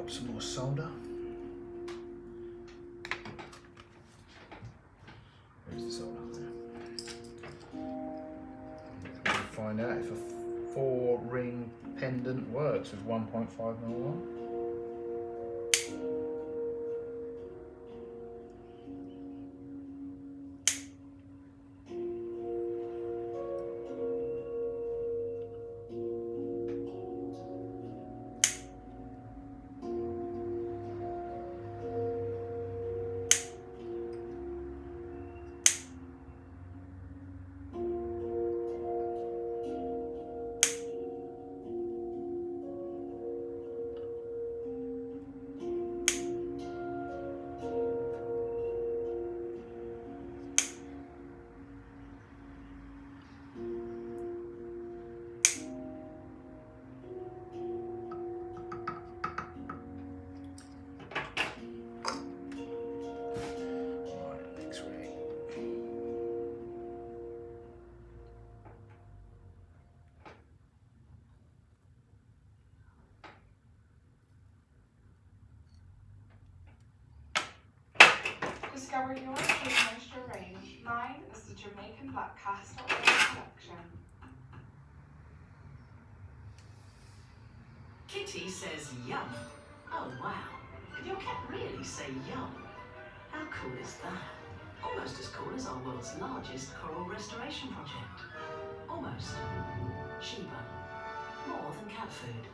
Some more solder. Where's the solder? We'll find out if a 4-ring pendant works with 1.5mm. Discover your signature range. Mine is the Jamaican Black Castor Oil Collection. Kitty says yum. Oh wow. Did your cat really say yum? How cool is that? Almost as cool as our world's largest coral restoration project. Almost. Sheba. More than cat food.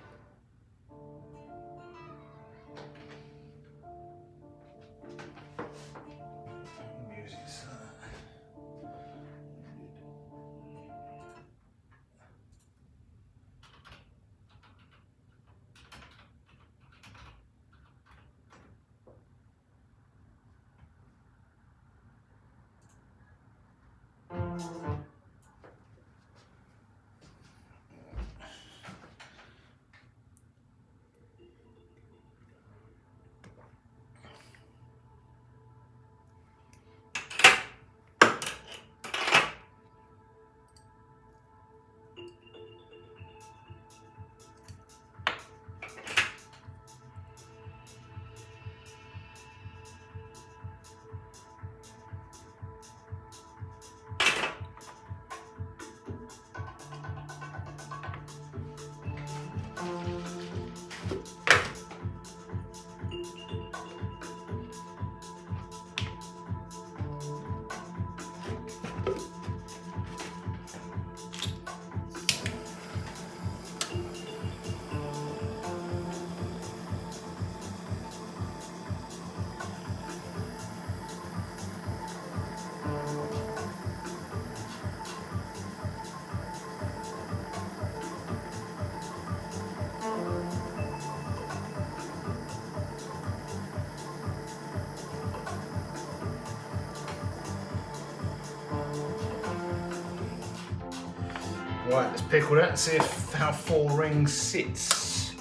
Right, let's pickle that and see if how 4 rings sits.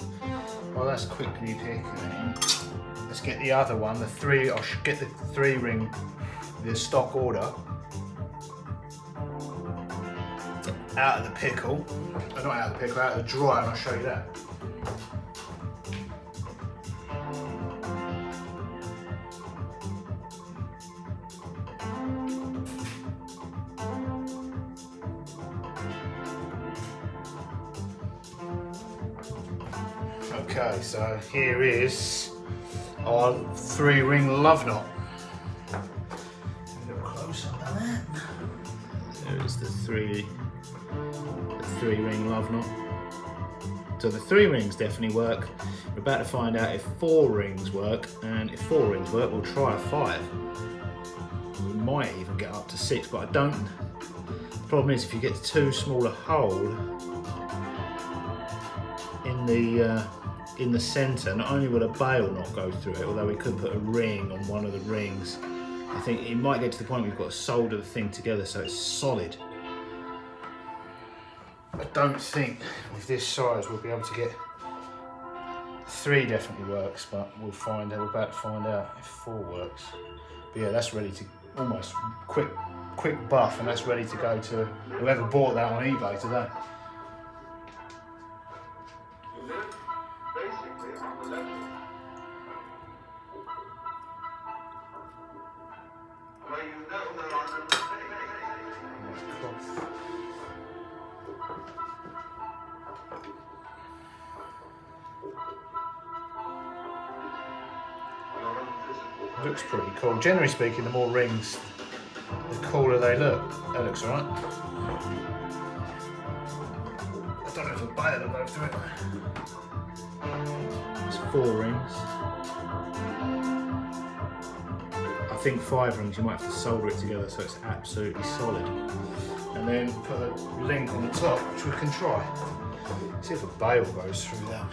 Well, that's quickly picking. Let's get the other one, the 3. I should get the 3 ring, the stock order, out of the pickle. Not out of the pickle, out of the dryer, and I'll show you that. Okay, so here is our 3 ring love knot. A little close up on that. There is the 3 ring love knot. So the 3 rings definitely work. We're about to find out if 4 rings work, and if 4 rings work, we'll try a 5. We might even get up to 6, but I don't. The problem is if you get too small a hole in the centre, not only will a bail not go through it, although we could put a ring on one of the rings, I think it might get to the point where we've got to solder the thing together so it's solid. I don't think with this size we'll be able to get 3 definitely works, but we'll find out. We're about to find out if 4 works. But yeah, that's ready to almost quick buff, and that's ready to go to whoever bought that on eBay today. Looks pretty cool. Generally speaking, the more rings, the cooler they look. That looks alright. I don't know if a bail will go through it. It's 4 rings. I think 5 rings, you might have to solder it together so it's absolutely solid. And then put a link on the top, which we can try. See if a bail goes through that.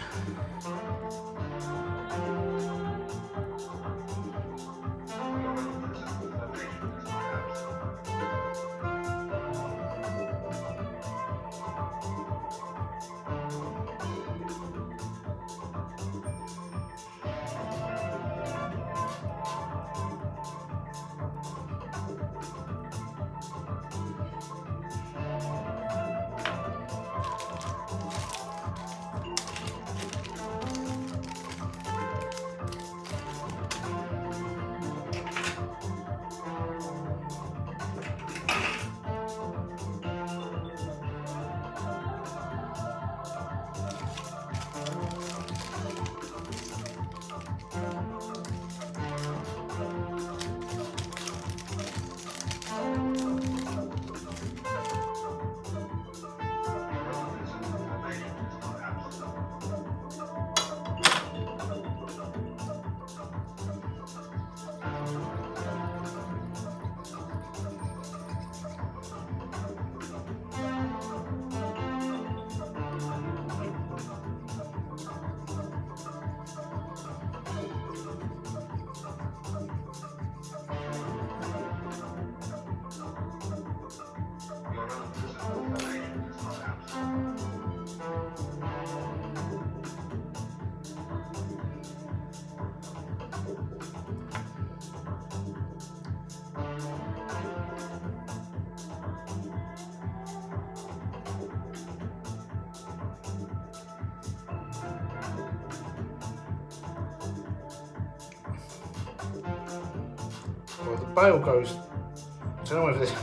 Well, the bail goes, I don't know whether this,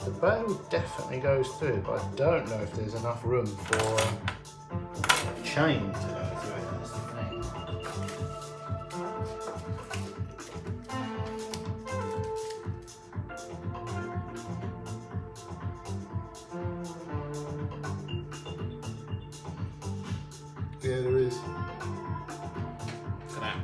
the bail definitely goes through, but I don't know if there's enough room for a chain to go through it. That's the thing. Yeah, there is. Look at that.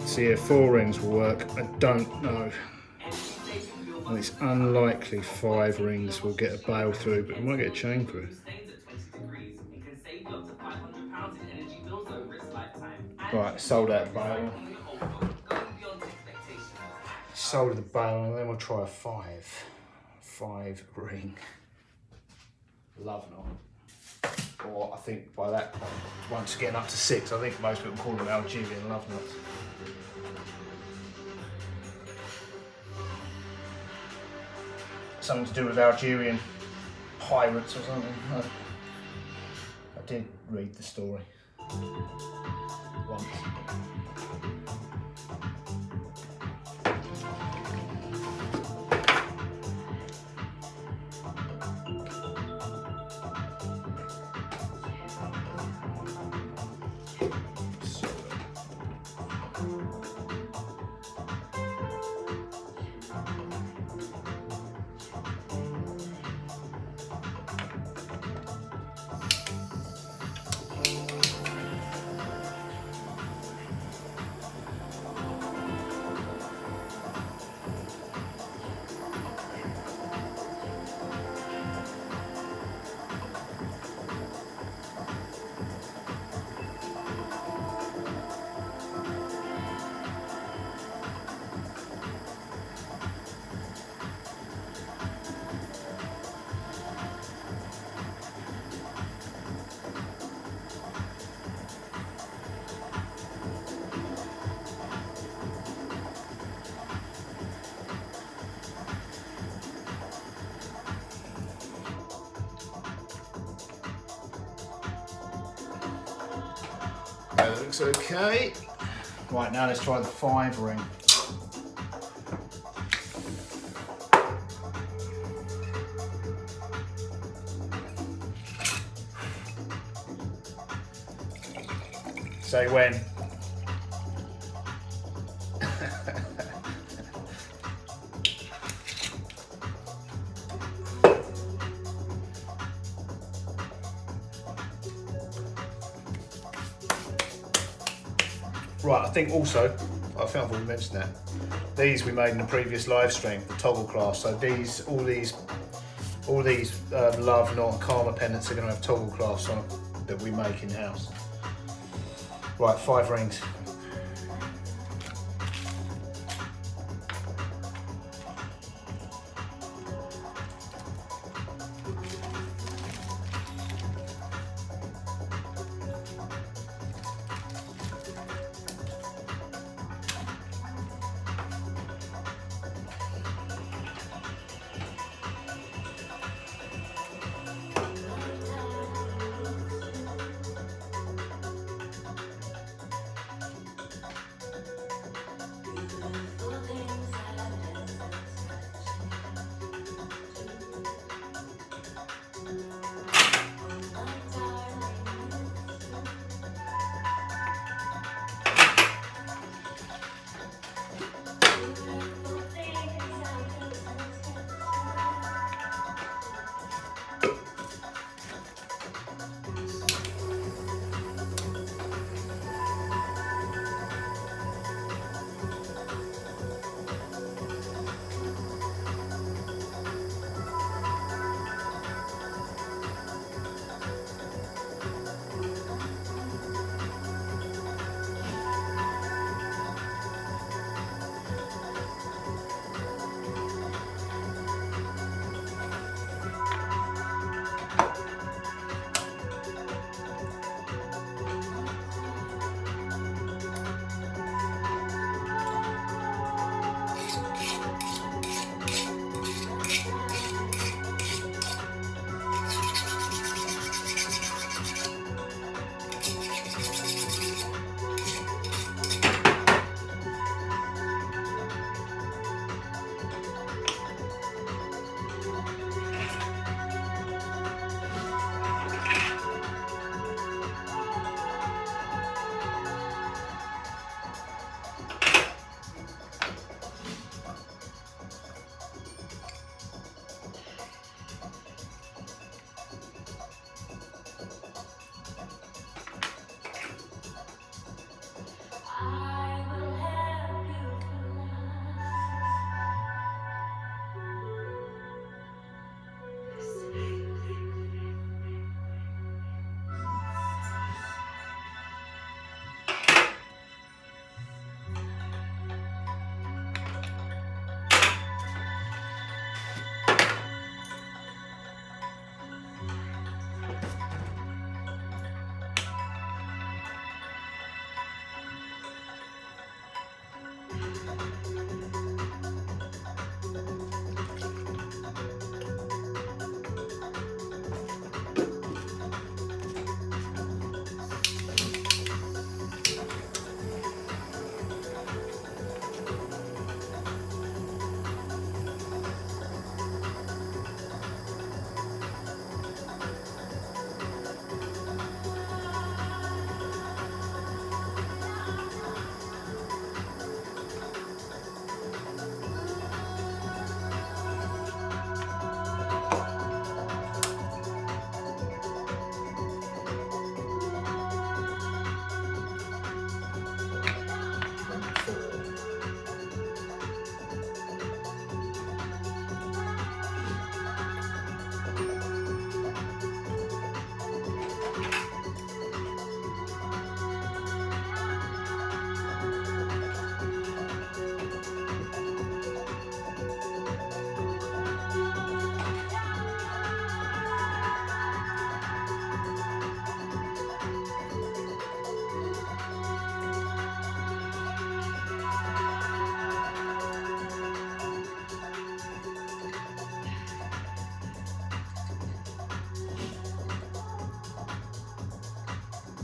See if 4 rings will work. I don't know. And it's unlikely 5 rings will get a bail through, but we might get a chain through. Right, sold out the bale. Sold the bale, and then we'll try a 5 ring love knot. Or I think by that point, once getting up to 6, I think most people call them Algerian love knots. Something to do with Algerian pirates or something. I did read the story once. That looks okay. Right, now let's try the 5 ring. Say when. Right, I think also, I think I've already mentioned that, these we made in the previous live stream, the toggle class. So these, all these love knot karma pendants are going to have toggle clasps on them that we make in house. Right, 5 rings.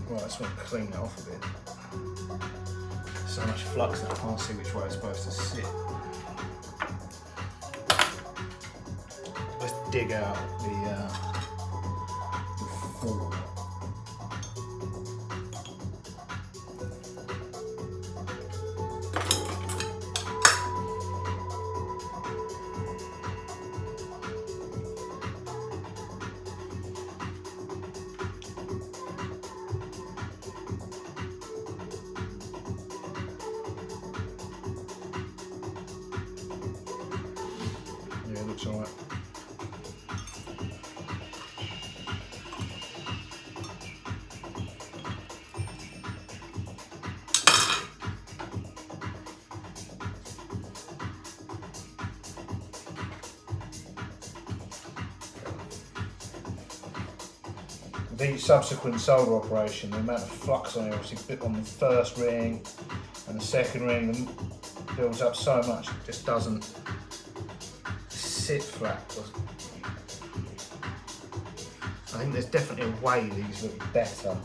Right, I just want to clean that off a bit. So much flux that I can't see which way it's supposed to sit. Let's dig out the form. Yeah, it looks alright. With each subsequent solder operation, the amount of flux on it, obviously on the first ring and the second ring, builds up so much, it just doesn't sit flat. I think there's definitely a way these look better.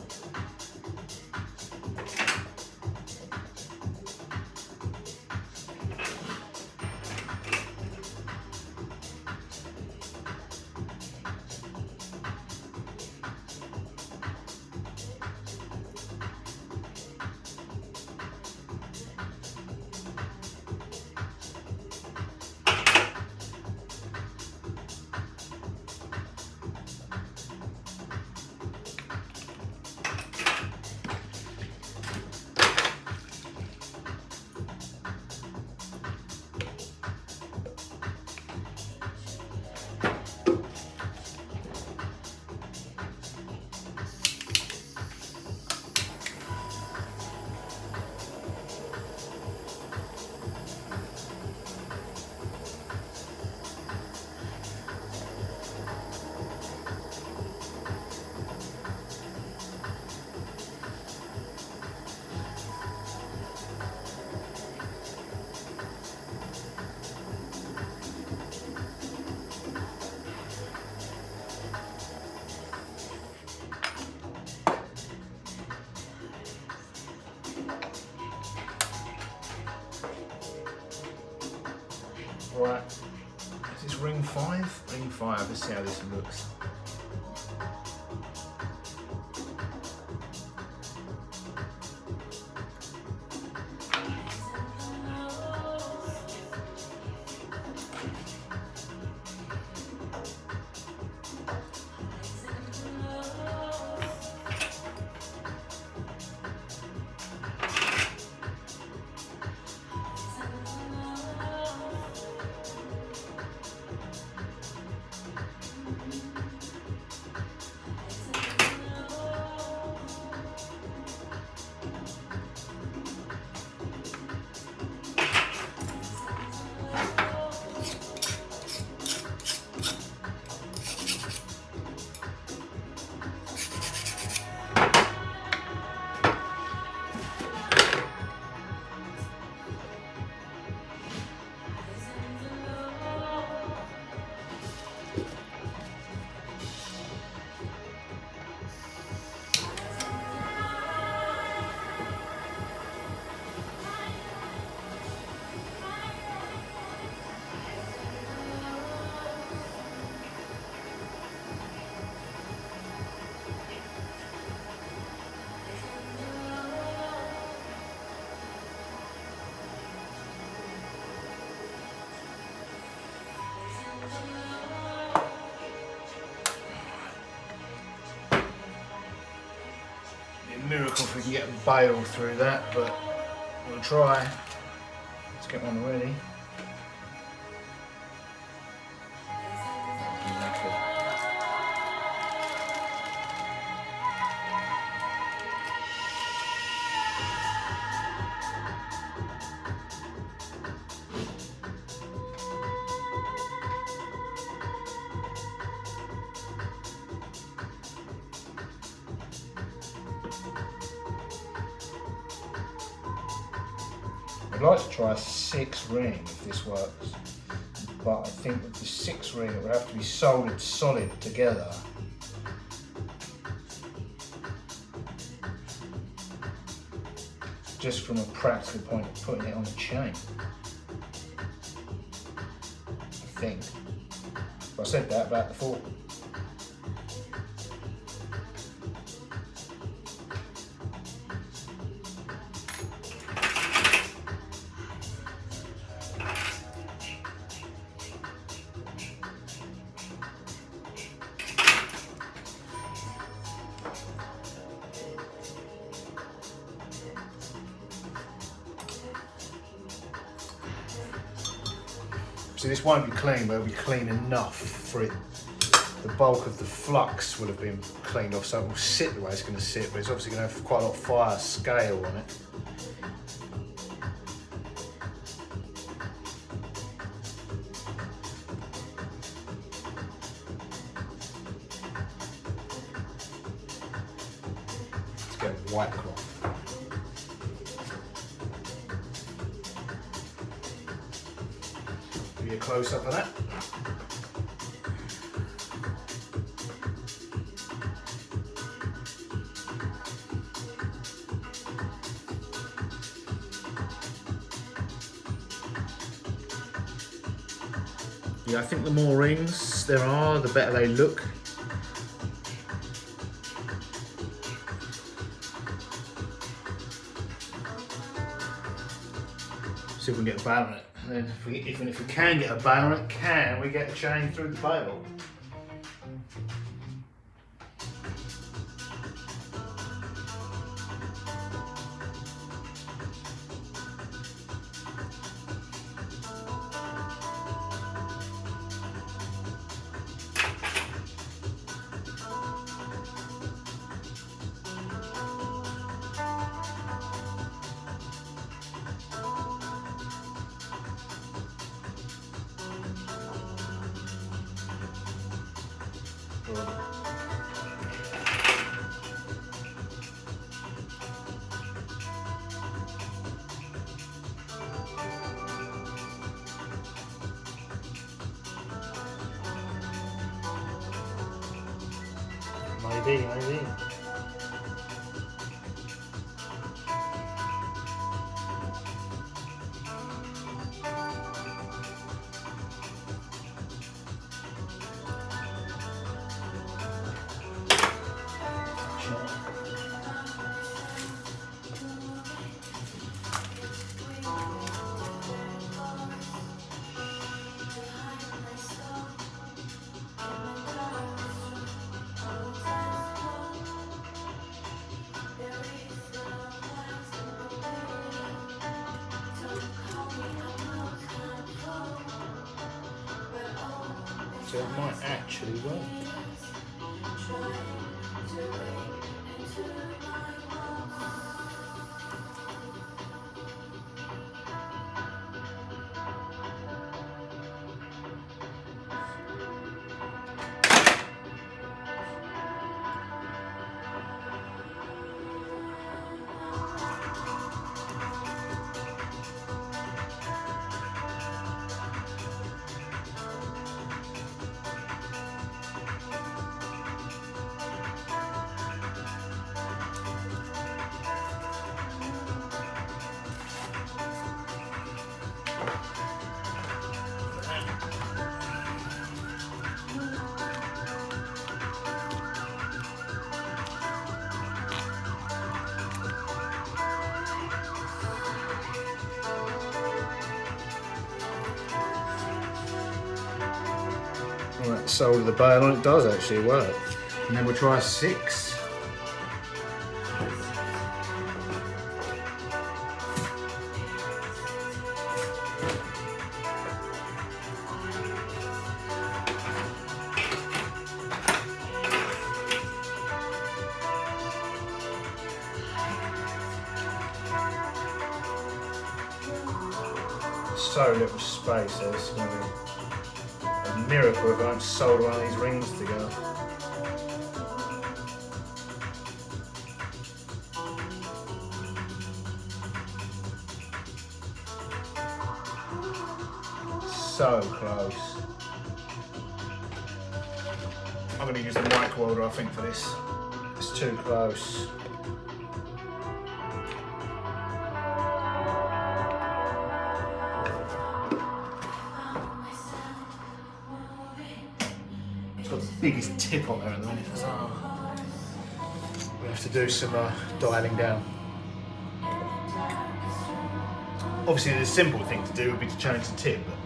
Right, is this ring 5? Ring 5, let's see how this looks. Miracle if we can get a bail through that, but we'll try. Let's get one ready. I'd like to try a 6 ring if this works, but I think with the 6 ring it would have to be soldered solid together. just from a practical point of putting it on the chain. I think. But I said that about the fork. So this won't be clean, but it'll be clean enough for it. The bulk of the flux would have been cleaned off, so it will sit the way it's going to sit, but it's obviously going to have quite a lot of fire scale on it. Let's get white cloth. A close up of that. Yeah, I think the more rings there are, the better they look. See if we can get a bale on it. And if we can get a bale on it, can we get the chain through the bale? Maybe. So it might actually work. Well, that sole of the bale on it does actually work. And then we'll try 6. So little space there, it's going to be a miracle if I don't solder one of these rings together. So close. I'm going to use the mic welder I think for this. It's too close. got the biggest tip on there at the minute. So we have to do some dialing down. Obviously, the simple thing to do would be to change the tip, but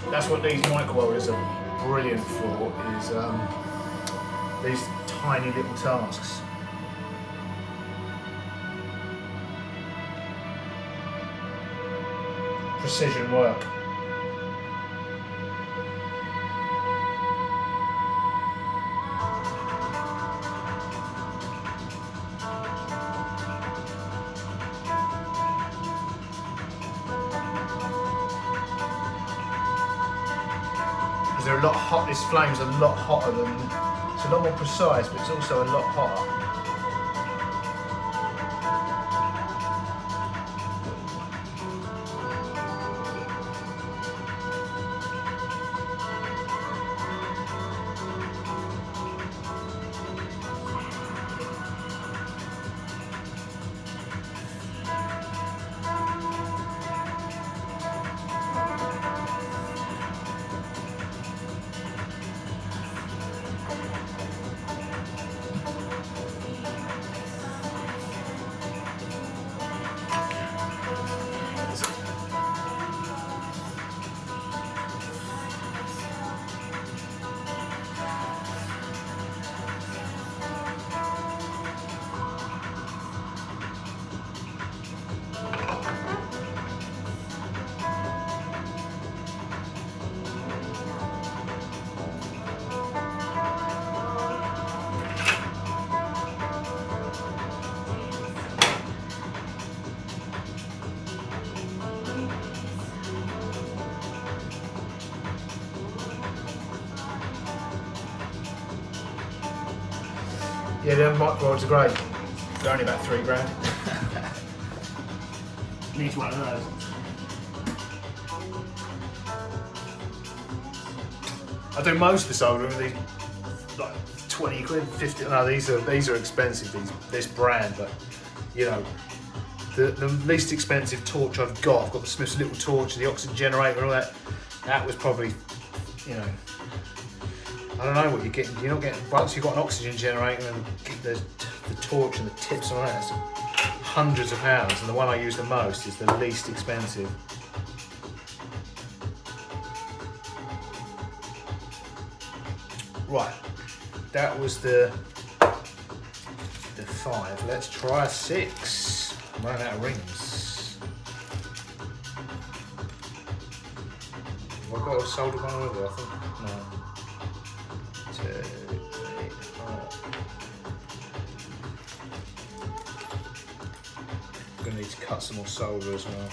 that's what these micro welders are brilliant for, is these tiny little tasks. Precision work. They're a lot hot. This flame's a lot hotter than. It's a lot more precise, but it's also a lot hotter. Yeah, the micro rods are great. They're only about £3 grand. Needs one of those. I do most of the soldering with these, like 20 quid, 50. No, these are expensive. This brand, but you know, the least expensive torch I've got the Smith's little torch, the oxygen generator, and all that. That was probably, you know, I don't know what you're getting. You're not getting, once you've got an oxygen generator and the torch and the tips and all that, it's hundreds of pounds. And the one I use the most is the least expensive. Right, that was the 5. Let's try a 6. I'm running out of rings. Have I got a soldered one over there? I think no. 2, 3, 4. I'm going to need to cut some more solder as well.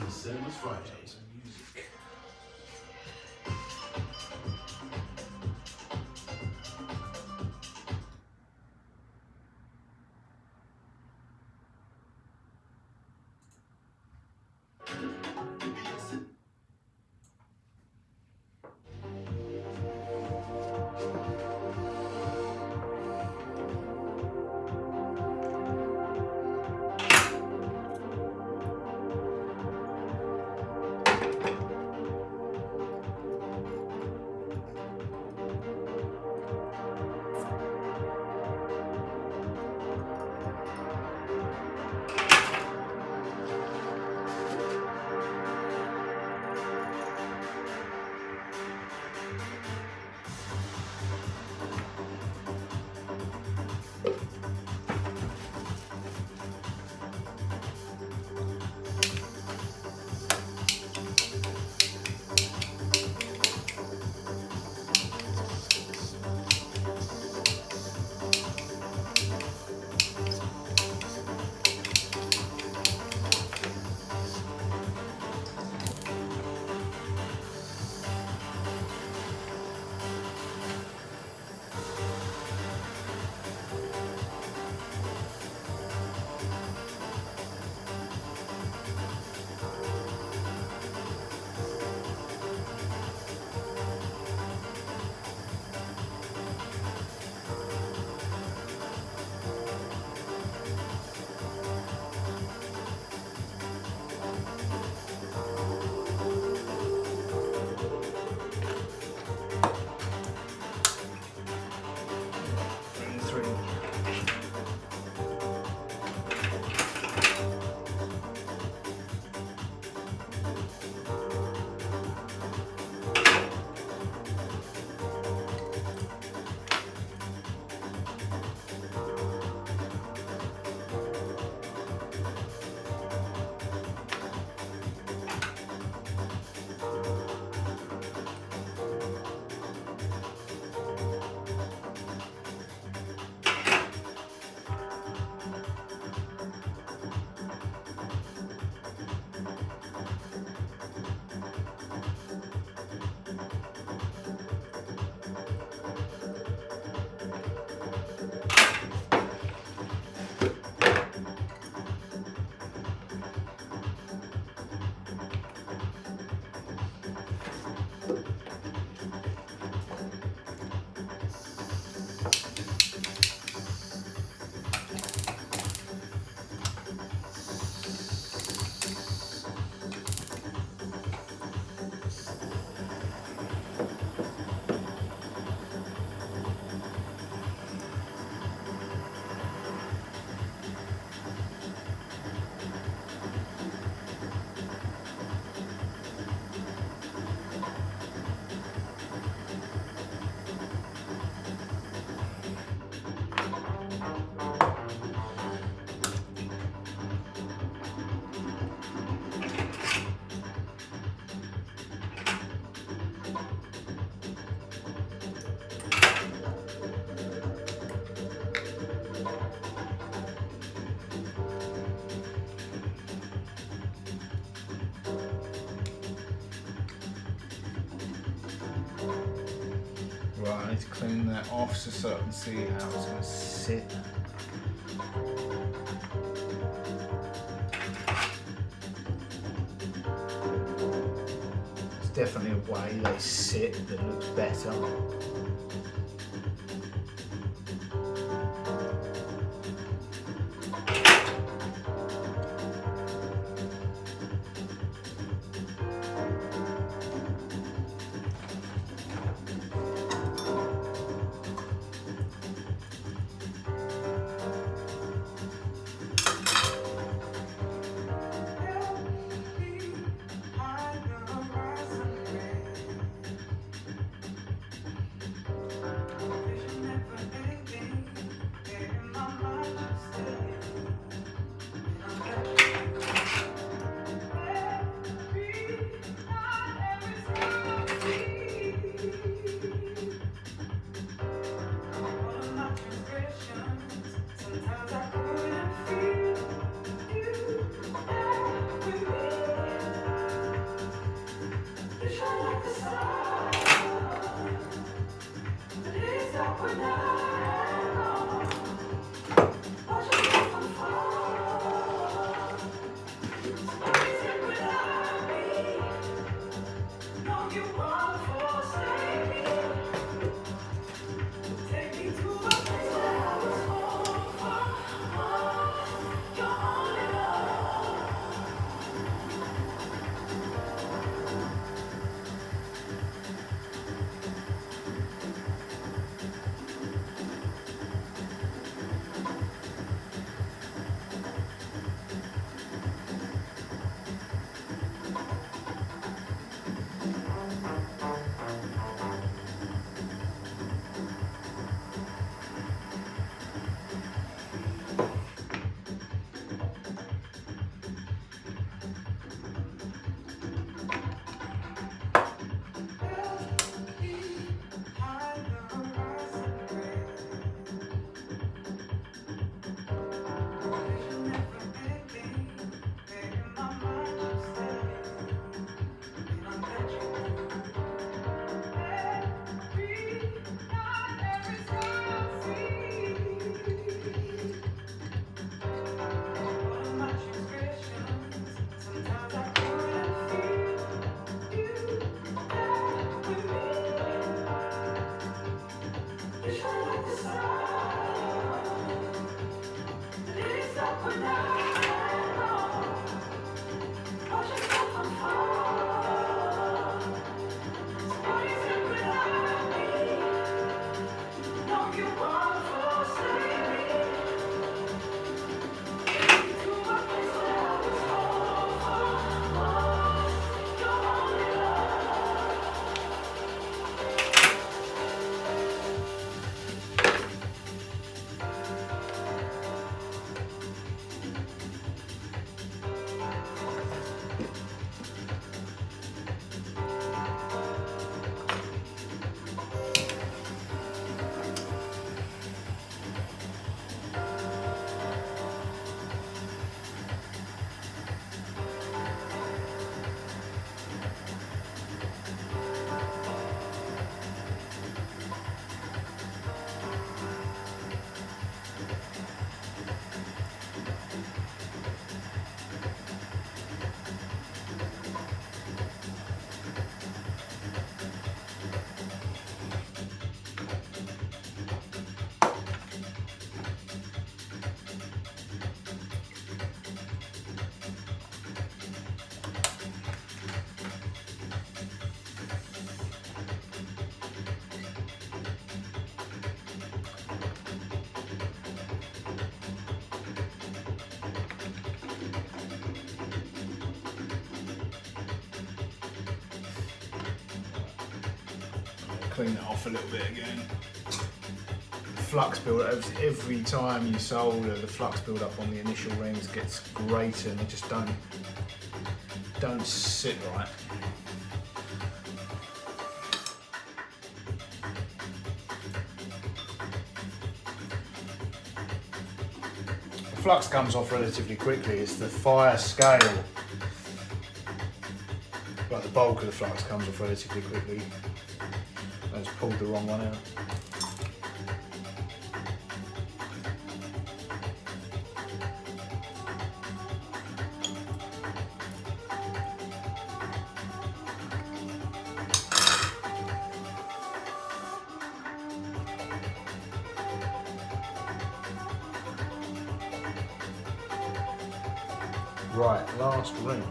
in Cinemas Fridays. Right, I need to clean that off so I can see how it's going to sit. There's definitely a way they sit that looks better. Clean it off a little bit again. Flux build up every time you solder, the flux build up on the initial rings gets greater and they just don't sit right. The flux comes off relatively quickly. It's the fire scale, but the bulk of the flux comes off relatively quickly. I just pulled the wrong one out. Right, last ring.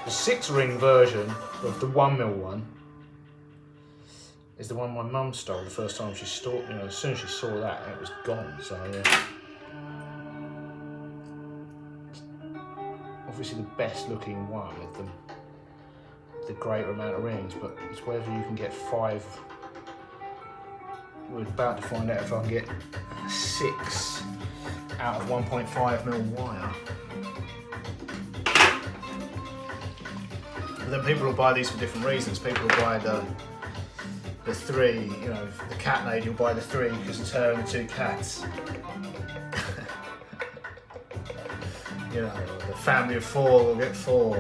The 6-ring version of the 1mm one is the one my mum stole the first time she stole. You know, as soon as she saw that, it was gone. So yeah, obviously the best looking one with the greater amount of rings, but it's whether you can get 5. We're about to find out if I can get 6 out of 1.5mm wire. But then people will buy these for different reasons. People will buy the three, you know, the cat lady will buy the three because it's her and the two cats. You know, the family of four will get four.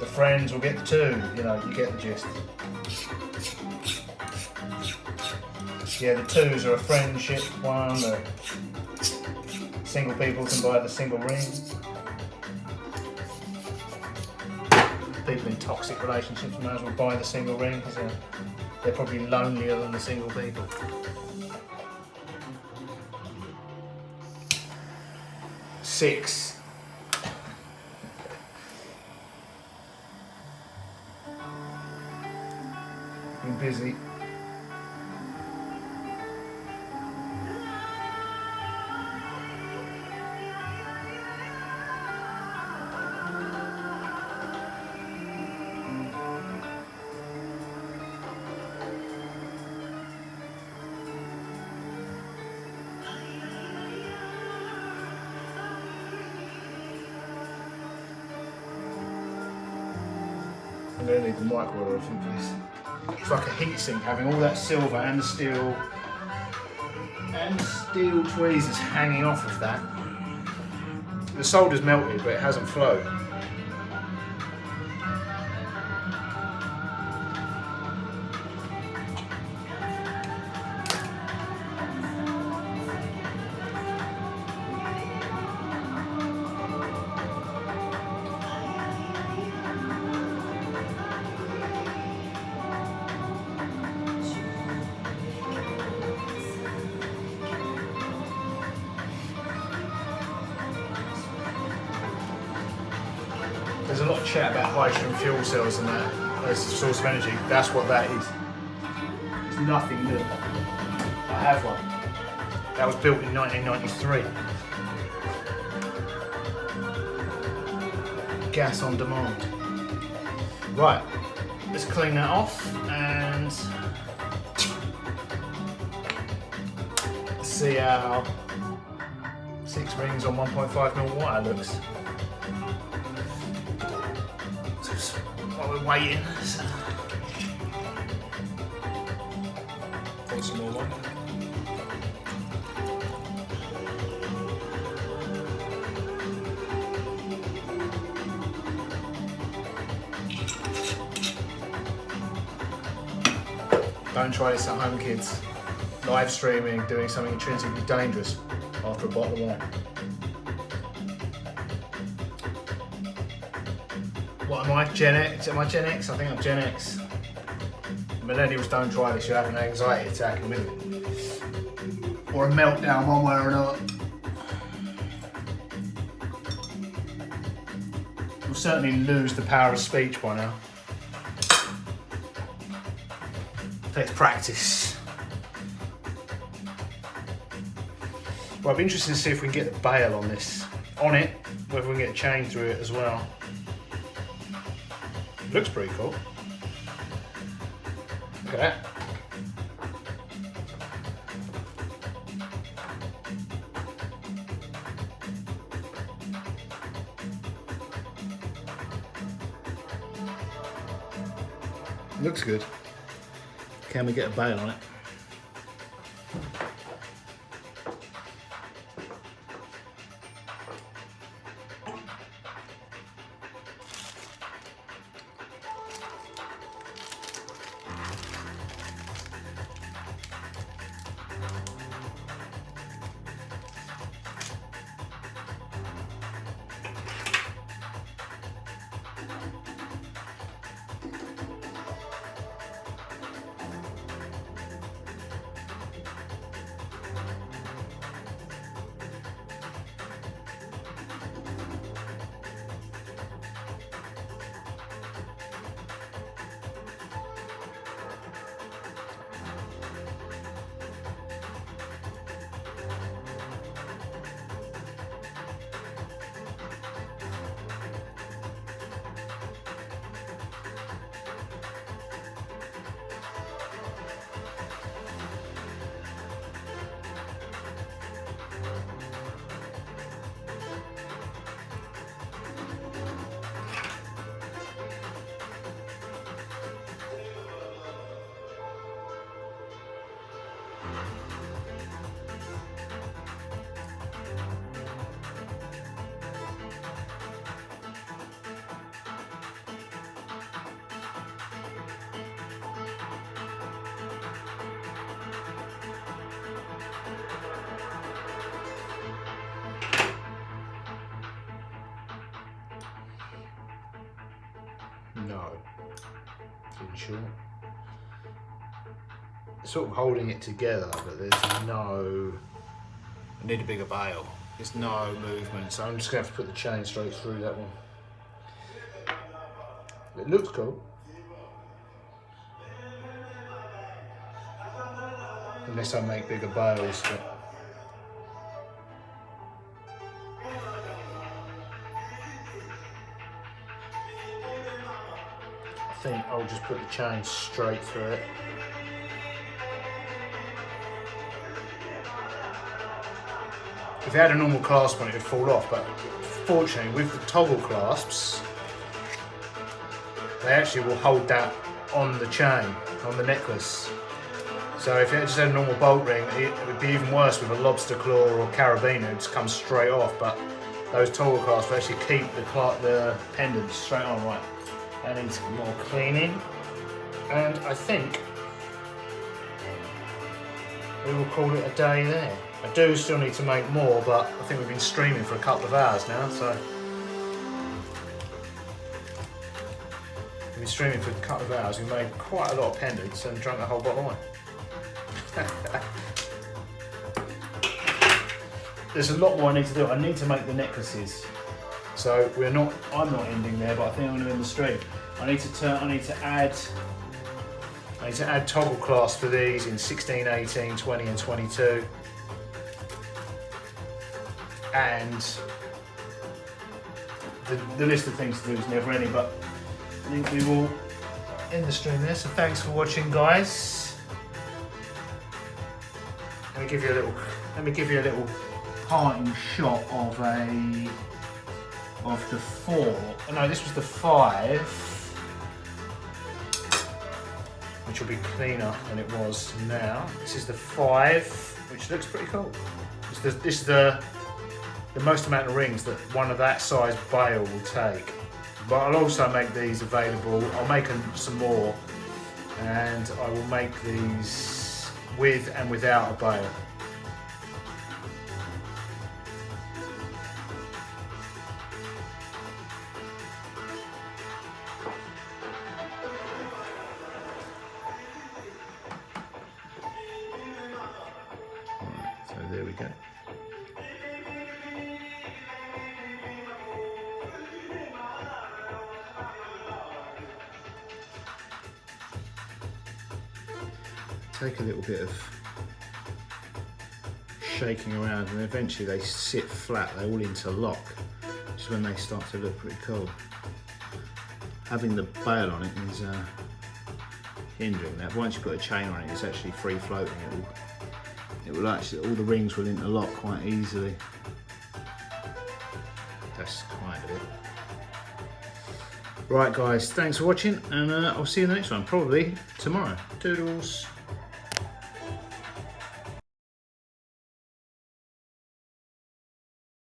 The friends will get the two, you know, you get the gist. Yeah, the twos are a friendship one. The single people can buy the single ring. People in toxic relationships may as well buy the single ring because they're probably lonelier than the single people. Six. Been busy. I'm going to need the microwave, I think, for this. It's like a heat sink, having all that silver and the steel tweezers hanging off of that. The solder's melted, but it hasn't flowed. There's a lot of chat about hydrogen fuel cells and that as a source of energy. That's what that is. It's nothing new. I have one. That was built in 1993. Gas on demand. Right, let's clean that off and see how 6 rings on 1.5mm wire looks. While we're waiting, so pour some more wine. Don't try this at home, kids. Live streaming, doing something intrinsically dangerous after a bottle of wine. What am I, Gen X? Am I Gen X? I think I'm Gen X. Millennials don't try this, you have an anxiety attack in a minute. Or a meltdown one way or another. You'll certainly lose the power of speech by now. Takes practice. Well, I'd be interested to see if we can get the bail on this. On it, whether we can get a chain through it as well. Looks pretty cool. Look at that. Looks good. Can we get a bail on it? in short. Sort of holding it together, but there's no... I need a bigger bail. There's no movement, so I'm just going to have to put the chain straight through that one. It looks cool. Unless I make bigger bails. But I think I'll just put the chain straight through it. If you had a normal clasp on it, it'd fall off, but fortunately with the toggle clasps, they actually will hold that on the chain, on the necklace. So if you just had a normal bolt ring, it would be even worse with a lobster claw or carabiner, it just comes straight off, but those toggle clasps will actually keep the pendant straight on. Right, that needs more cleaning, and I think we will call it a day there. I do still need to make more, but I think we've been streaming for a couple of hours now, so we've been streaming for a couple of hours. We made quite a lot of pendants and drank a whole bottle of wine. There's a lot more I need to do. I need to make the necklaces. So I'm not ending there, but I think I'm going to end the stream. I need to add toggle clasps for these in 16, 18, 20 and 22. And the list of things to do is never ending, but I think we will end the stream there. So thanks for watching, guys. Let me give you a little parting shot of the 4. No, this was the 5, which will be cleaner than it was now. This is the 5, which looks pretty cool. This is the most amount of rings that one of that size bail will take. But I'll also make these available. I'll make some more, and I will make these with and without a bail. Right, so there we go. Take a little bit of shaking around, and eventually they sit flat, they all interlock, which is when they start to look pretty cool. Having the bail on it is hindering that. Once you put a chain on it, it's actually free floating. It will actually, all the rings will interlock quite easily. That's kind of it. Right guys, thanks for watching, and I'll see you in the next one, probably tomorrow. Toodles.